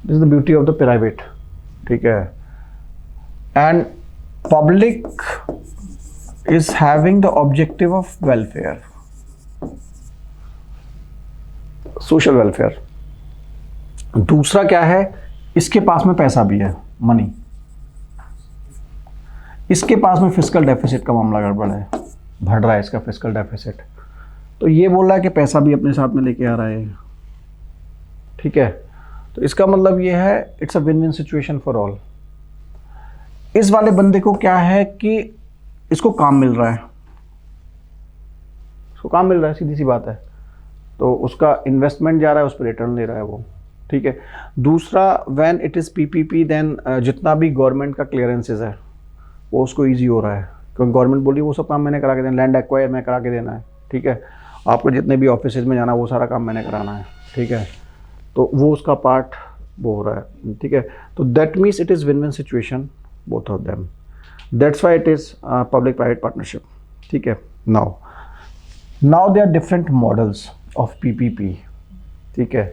Speaker 1: this is the beauty of the private, ठीक है। And public is having the objective of welfare, social welfare. दूसरा क्या है, इसके पास में पैसा भी है, मनी, इसके पास में फिस्कल डेफिसिट का मामला गड़बड़ है, बढ़ रहा है इसका फिस्कल डेफिसिट, तो ये बोल रहा है कि पैसा भी अपने साथ में लेके आ रहा है, ठीक है। तो इसका मतलब ये है, it's a win win situation for all. इस वाले बंदे को क्या है कि इसको काम मिल रहा है, इसको काम मिल रहा है, सीधी सी बात है, तो उसका इन्वेस्टमेंट जा रहा है, उस पर रिटर्न ले रहा है वो, ठीक है। दूसरा, when it is PPP then जितना भी गवर्नमेंट का क्लियरेंसेज है वो उसको ईजी हो रहा है, क्योंकि गवर्नमेंट बोली वो सब काम मैंने करा के देना, लैंड एक्वायर मैं करा के देना है, ठीक है। आपको जितने भी ऑफिस में जाना वो सारा काम मैंने कराना है, ठीक है। तो वो उसका पार्ट वो हो रहा है, ठीक है। तो that means it is win win situation both of them, that's why it is public private partnership, ठीक है। Now they are different models of PPP, ठीक है।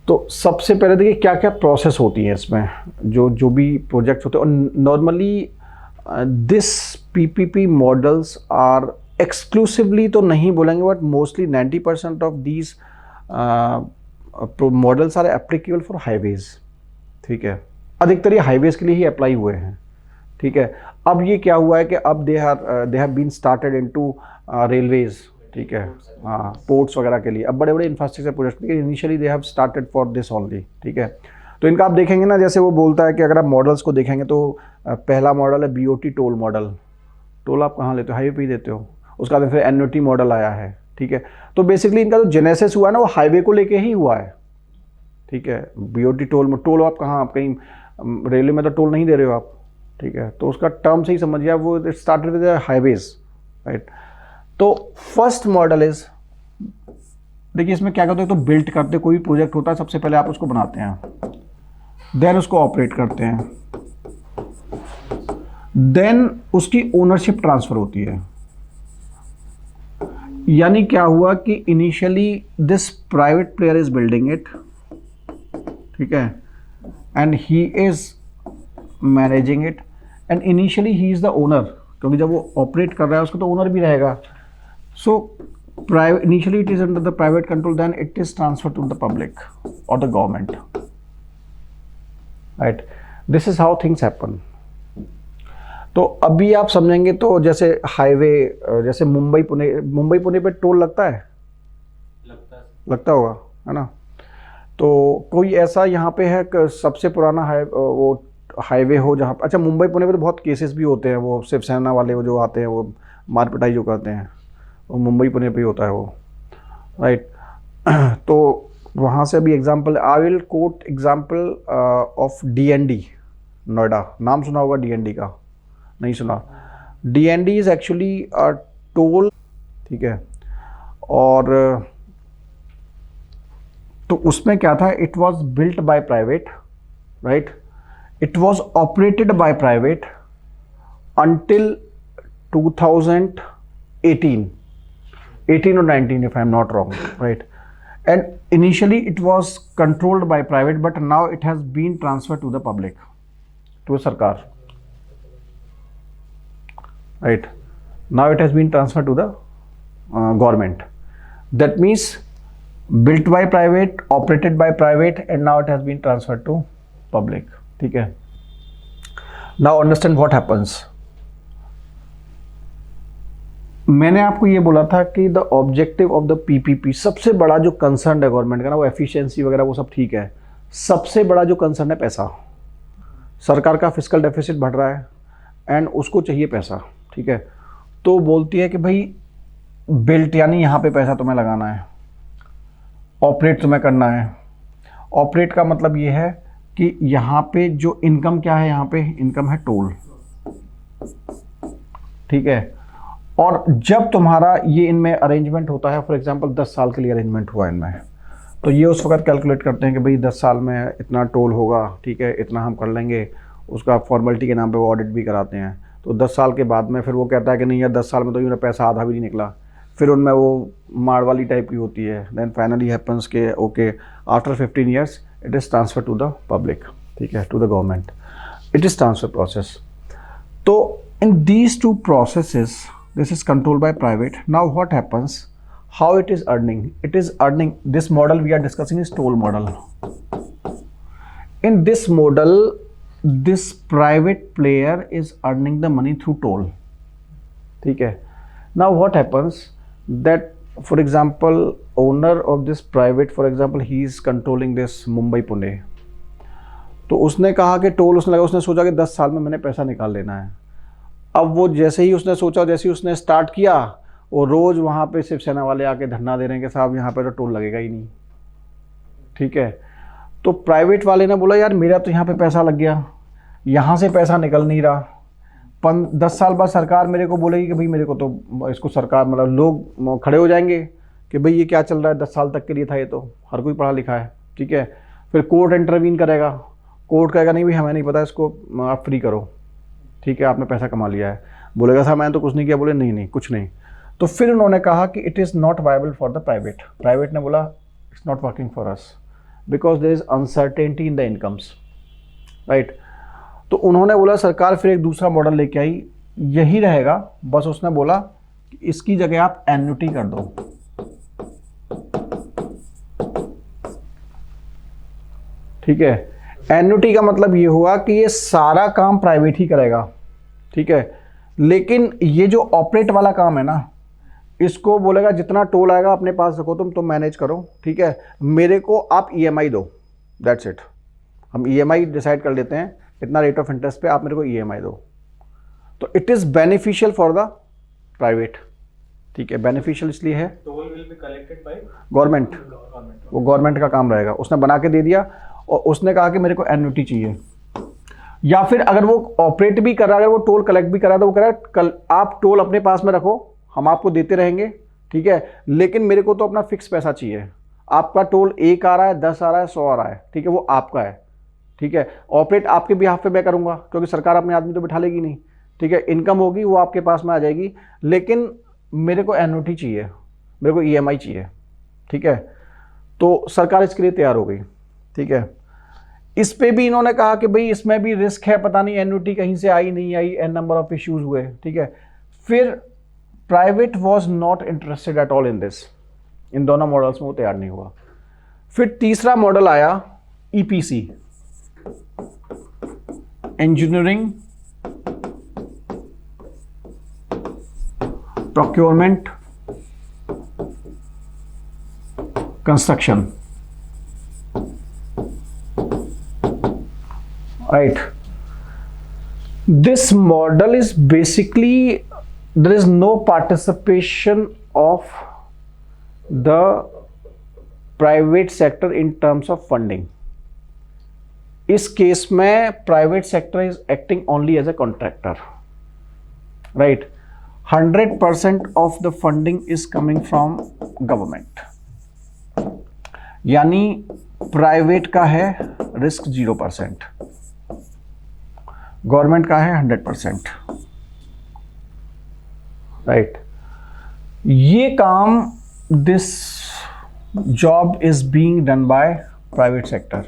Speaker 1: तो सबसे पहले देखिए क्या क्या प्रोसेस होती है इसमें, जो भी प्रोजेक्ट्स होते हैं, और normally this PPP models are exclusively तो नहीं बोलेंगे, but mostly 90% of these models are applicable for highways, ठीक है। अधिकतर ये हाईवेज के लिए ही अप्लाई हुए हैं, ठीक है। अब ये क्या हुआ है कि अब they have been started into railways, ठीक है, हाँ, पोर्ट्स वगैरह के लिए अब बड़े बड़े infrastructure project, initially they have started for this only, ठीक है। तो इनका आप देखेंगे ना, जैसे वो बोलता है कि अगर आप मॉडल्स को देखेंगे तो पहला मॉडल है बीओटी टोल मॉडल। टोल आप कहाँ लेते हो, हाईवे पे ही देते हो। उसका बाद फिर एनओटी मॉडल आया है, ठीक है। तो बेसिकली इनका जो जेनेसिस हुआ है ना, वो हाईवे को लेके ही हुआ है, ठीक है। बीओटी टोल में टोल आप कहाँ, आप कहीं रेलवे में तो टोल नहीं दे रहे हो आप, ठीक है। तो उसका टर्म से ही समझिए, वो स्टार्टेड विद हाईवेज, राइट। तो फर्स्ट मॉडल इज, देखिए इसमें क्या करते हैं, तो बिल्ड करते, कोई भी प्रोजेक्ट होता है सबसे पहले आप उसको बनाते हैं, देन उसको ऑपरेट करते हैं, देन उसकी ओनरशिप ट्रांसफर होती है। यानी क्या हुआ कि initially this private player is building it, ठीक है, and he is managing it, and initially he is the owner, क्योंकि जब वो ऑपरेट कर रहा है उसको तो ओनर भी रहेगा। सो private, initially it is under the private control, then it is transferred to the public or the government, right? This is how things happen. तो अभी आप समझेंगे, तो जैसे हाईवे, जैसे मुंबई पुणे पे टोल लगता है, लगता होगा, है ना। तो कोई ऐसा यहाँ पे है कि सबसे पुराना वो हाईवे हो जहाँ, अच्छा मुंबई पुणे पे तो बहुत केसेस भी होते हैं, वो शिवसेना वाले वो जो आते हैं वो मार पिटाई जो करते हैं, वो मुंबई पुणे पे ही होता है वो, राइट। तो वहाँ से अभी example, I will quote example of DND Noida. नाम सुना होगा डीएनडी का, नहीं सुना। DND is actually a toll, ठीक है। और तो उसमें क्या था, it was built by private, right, it was operated by private until 2018 or 19 if I am not wrong, right. And initially it was controlled by private, but now it has been transferred to the public, to a sarkar, right. Now it has been transferred to the government. That means built by private, operated by private, and now it has been transferred to public. ठीक है. Now understand what happens. मैंने आपको ये बोला था कि the objective of the PPP, सबसे बड़ा जो कंसर्न है गवर्नमेंट का ना, वो एफिशिएंसी वगैरह वो सब ठीक है, सबसे बड़ा जो कंसर्न है पैसा. सरकार का फिस्कल डेफिसिट बढ़ रहा है एंड उसको चाहिए पैसा. ठीक है. तो बोलती है कि भाई बिल्ट यानी यहाँ पे पैसा तुम्हें लगाना है, ऑपरेट तुम्हें करना है. ऑपरेट का मतलब ये है कि यहाँ पे जो इनकम क्या है, यहाँ पे इनकम है टोल. ठीक है. और जब तुम्हारा ये इनमें अरेंजमेंट होता है, फॉर एग्जांपल 10 साल के लिए अरेंजमेंट हुआ इनमें, तो ये उस वक्त कैलकुलेट करते हैं कि भाई 10 साल में इतना टोल होगा. ठीक है. इतना हम कर लेंगे. उसका फॉर्मेलिटी के नाम पे वो ऑडिट भी कराते हैं. तो 10 साल के बाद में फिर वो कहता है कि नहीं यार 10 साल में तो यूँ पैसा आधा भी नहीं निकला. फिर उनमें वो मार वाली टाइप की होती है. देन फाइनली हैपन्स के okay after 15 years it is transfer to the public. ठीक है. To the government. It is transfer process. तो in these two processes this is controlled by private. Now what happens, how it is earning? It is earning, this model we are discussing is toll model. In this model this private player is earning the money through toll. ठीक है. Now what happens that for example owner of this private, for example he is controlling this Mumbai Pune. तो उसने कहा कि toll उसने लगा, उसने सोचा कि 10 साल में मैंने पैसा निकाल लेना है. अब वो जैसे ही उसने सोचा, जैसे ही उसने स्टार्ट किया, वो रोज़ वहाँ पे शिवसेना वाले आके धरना दे रहे हैं कि साहब यहाँ पे तो टोल लगेगा ही नहीं. ठीक है. तो प्राइवेट वाले ने बोला यार मेरा तो यहाँ पे पैसा लग गया, यहाँ से पैसा निकल नहीं रहा. 10 साल बाद सरकार मेरे को बोलेगी कि भाई मेरे को तो इसको सरकार मतलब लोग खड़े हो जाएंगे कि भाई ये क्या चल रहा है, 10 साल तक के लिए था ये, तो हर कोई पढ़ा लिखा है. ठीक है. फिर कोर्ट इंटरवीन करेगा. कोर्ट कहेगा नहीं भाई हमें नहीं पता, इसको आप फ्री करो. ठीक है. आपने पैसा कमा लिया है. बोलेगा साहब मैंने तो कुछ नहीं किया. बोले नहीं नहीं कुछ नहीं. तो फिर उन्होंने कहा कि it is not viable for the private. Private ने बोला it's not working for us because there is uncertainty in the incomes. Right. तो उन्होंने बोला, सरकार फिर एक दूसरा मॉडल लेके आई, यही रहेगा बस. उसने बोला कि इसकी जगह आप एन्युटी कर दो. ठीक है. एन्युटी का मतलब ये हुआ कि ये सारा काम प्राइवेट ही करेगा. ठीक है. लेकिन ये जो ऑपरेट वाला काम है ना, इसको बोलेगा जितना टोल आएगा अपने पास रखो, तुम मैनेज करो. ठीक है. मेरे को आप ईएमआई दो, दैट्स इट. हम ईएमआई डिसाइड कर लेते हैं, इतना रेट ऑफ इंटरेस्ट पे आप मेरे को ईएमआई दो. तो it is beneficial for the private. ठीक है. बेनिफिशियल इसलिए है,
Speaker 2: toll will be collected by
Speaker 1: government. वो गवर्नमेंट का काम रहेगा. उसने बना के दे दिया और उसने कहा कि मेरे को एन्युटी चाहिए. या फिर अगर वो ऑपरेट भी कर रहा है, अगर वो टोल कलेक्ट भी कर रहा है, तो वो कह रहा है कल आप टोल अपने पास में रखो, हम आपको देते रहेंगे. ठीक है. लेकिन मेरे को तो अपना फिक्स पैसा चाहिए. आपका टोल 1 आ रहा है, 10 आ रहा है, 100 आ रहा है. ठीक है. वो आपका है. ठीक है. ऑपरेट आपके बिहाफ पे मैं करूँगा क्योंकि सरकार अपने आदमी तो बिठा लेगी नहीं. ठीक है. इनकम होगी वो आपके पास में आ जाएगी, लेकिन मेरे को एन्युटी चाहिए, मेरे को ईएमआई चाहिए. ठीक है. तो सरकार इसके लिए तैयार हो गई. ठीक है. इस पे भी इन्होंने कहा कि भाई इसमें भी रिस्क है, पता नहीं एन्युटी कहीं से आई नहीं आई, एन नंबर ऑफ इश्यूज हुए. ठीक है. फिर private was not interested at all in this. In दोनों मॉडल्स में वो तैयार नहीं हुआ. फिर तीसरा मॉडल आया EPC, engineering procurement construction. Right. This model is basically there is no participation of the private sector in terms of funding. इस केस में private sector is acting only as a contractor. Right. 100% of the funding is coming from government. यानी private का है risk 0%, government का है 100%. Right. ये काम this job is being done by private sector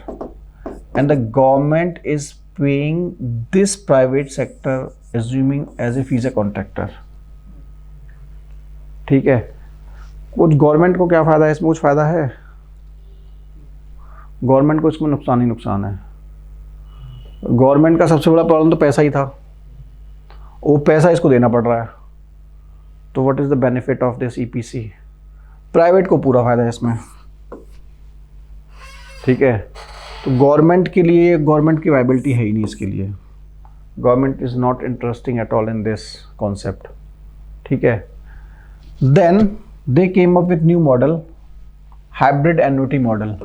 Speaker 1: and the government is paying this private sector assuming as if is a contractor. ठीक है. कुछ गवर्नमेंट को क्या फ़ायदा है इसमें? कुछ फ़ायदा है? गवर्नमेंट को इसमें नुकसान ही नुकसान है। गवर्नमेंट का सबसे बड़ा प्रॉब्लम तो पैसा ही था, वो पैसा इसको देना पड़ रहा है। तो what is the benefit of this EPC? Private को पूरा फायदा है इसमें, ठीक है। तो गवर्नमेंट के लिए, गवर्नमेंट की वायबिलिटी है ही नहीं इसके लिए। Government is not interesting at all in this concept, ठीक है। Then they came up with new model, hybrid annuity model.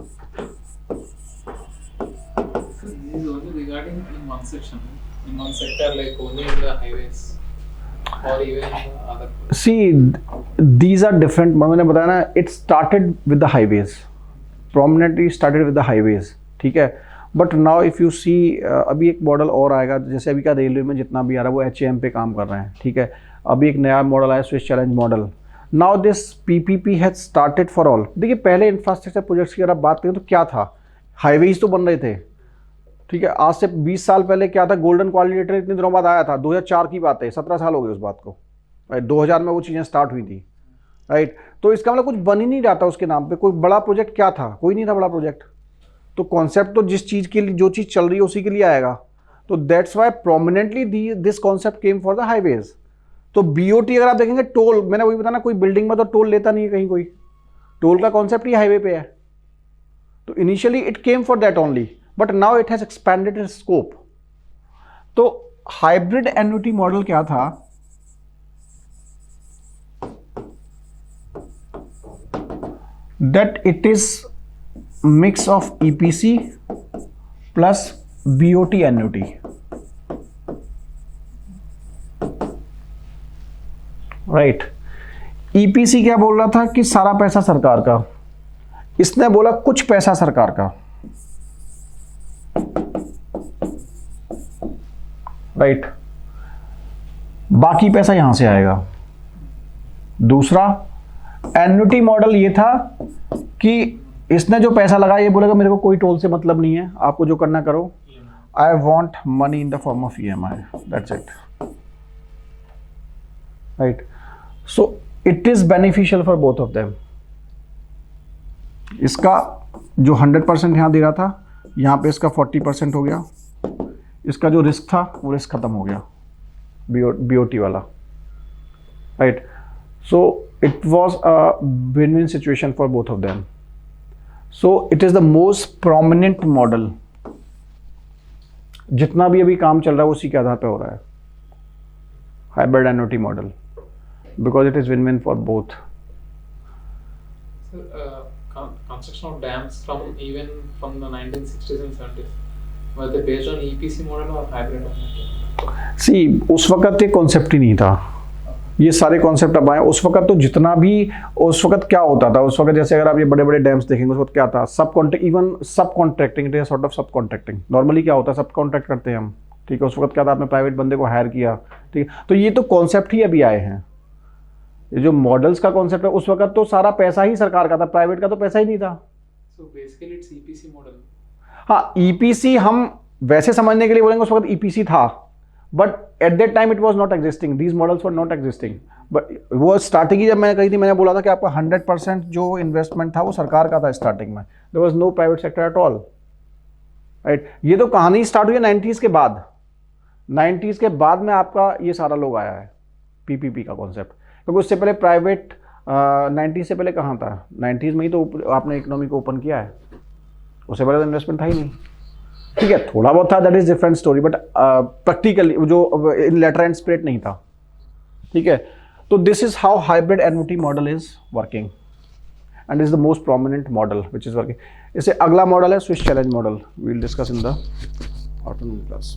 Speaker 3: This is only regarding in one section, in one sector, like only in the highways or even in the other.
Speaker 1: See, these are different. मैंने बताया ना, it started with the highways, prominently started with the highways, ठीक है। But now if you see, अभी एक model और आएगा, जैसे अभी का रेलवे में जितना भी आ रहा है वो HAM पे काम कर रहे हैं, ठीक है। अभी एक नया मॉडल आया, Swiss challenge model. Now this PPP has started for all. देखिए, पहले इंफ्रास्ट्रक्चर प्रोजेक्ट्स की अगर आप बात करें तो क्या था, हाईवेज तो बन रहे थे, ठीक है। आज से 20 साल पहले क्या था, गोल्डन क्वालिटेटर इतने दिनों बाद आया था, 2004 की बात है, 17 साल हो गए उस बात को, राइट। 2000 में वो चीज़ें स्टार्ट हुई थी, राइट। तो इसका मतलब कुछ बन ही नहीं रहा था उसके नाम पे। कोई बड़ा प्रोजेक्ट क्या था, कोई नहीं था बड़ा प्रोजेक्ट। तो कॉन्सेप्ट तो जिस चीज़ के लिए, जो चीज़ चल रही है उसी के लिए आएगा। तो that's why prominently this concept came for the highways. तो BOT अगर आप देखेंगे, टोल, मैंने वही बताना, कोई बिल्डिंग में तो टोल लेता नहीं है कहीं कोई, टोल का कॉन्सेप्ट ही हाईवे पे है। तो initially it came for that only, but now it has expanded it's scope. तो हाइब्रिड एन्युटी मॉडल क्या था, that it is mix of EPC plus BOT annuity, right. EPC क्या बोल रहा था कि सारा पैसा सरकार का, इसने बोला कुछ पैसा सरकार का, राइट। बाकी पैसा यहां से आएगा। दूसरा एन्युटी मॉडल ये था कि इसने जो पैसा लगाया ये बोलेगा मेरे को कोई टोल से मतलब नहीं है, आपको जो करना करो, I want money in the form of EMI, that's it, right. So it is beneficial for both of them. इसका जो 100% यहां दे रहा था, यहां पे इसका 40% हो गया। इसका जो रिस्क था वो रिस्क खत्म हो गया, BOT वाला, right. So it was a win win situation for both of them. So it is the most prominent model. जितना भी अभी काम चल रहा है उसी के आधार पे हो रहा है, hybrid annuity model, because it is win win for both.
Speaker 3: Construction of dams from the 1960s and 70s, were they based on EPC model or hybrid model?
Speaker 1: सी, उस वक्त ये कॉन्सेप्ट ही नहीं था, ये सारे कॉन्सेप्ट अब आए। उस वक्त तो जितना भी, उस वक्त क्या होता था, उस वक्त जैसे अगर आप ये बड़े बड़े डैम्स देखेंगे, उस वक्त क्या था, सब कॉन्ट्रैक्ट, इवन सब contracting, it is sort of सब कॉन्ट्रैक्टिंग। नॉर्मली क्या होता है, सब कॉन्ट्रैक्ट करते हैं हम, ठीक है। उस वक्त क्या था, आपने प्राइवेट बंदे को हायर किया, ठीक है। तो ये तो कॉन्सेप्ट ही अभी आए हैं, ये जो मॉडल्स का कॉन्सेप्ट है। उस वक्त तो सारा पैसा ही सरकार का था, प्राइवेट का तो पैसा ही नहीं था।
Speaker 3: So basically it's EPC model.
Speaker 1: हाँ, EPC हम वैसे समझने के लिए बोलेंगे, उस वक्त EPC था, but at that time it was not existing, these models were not existing. But वो स्टार्टिंग ही जब मैंने कही थी, मैंने बोला था कि आपका 100% जो इन्वेस्टमेंट था वो सरकार का था स्टार्टिंग में, there was no private sector at all, right. ये तो कहानी स्टार्ट हुई है 90s के बाद। 90s के बाद में आपका ये सारा लोग आया है PPP का कॉन्सेप्ट, क्योंकि उससे पहले प्राइवेट 90 से पहले कहाँ था, 90s में ही तो आपने इकोनॉमी को ओपन किया है, उससे पहले तो इन्वेस्टमेंट था ही नहीं, ठीक है। थोड़ा बहुत था, that is different story, but practically जो इन लेटर एंड स्पिरिट नहीं था, ठीक है। तो this is how hybrid annuity model is working and is the most prominent model which is working. इससे अगला मॉडल है swiss challenge model, we will discuss in the afternoon class.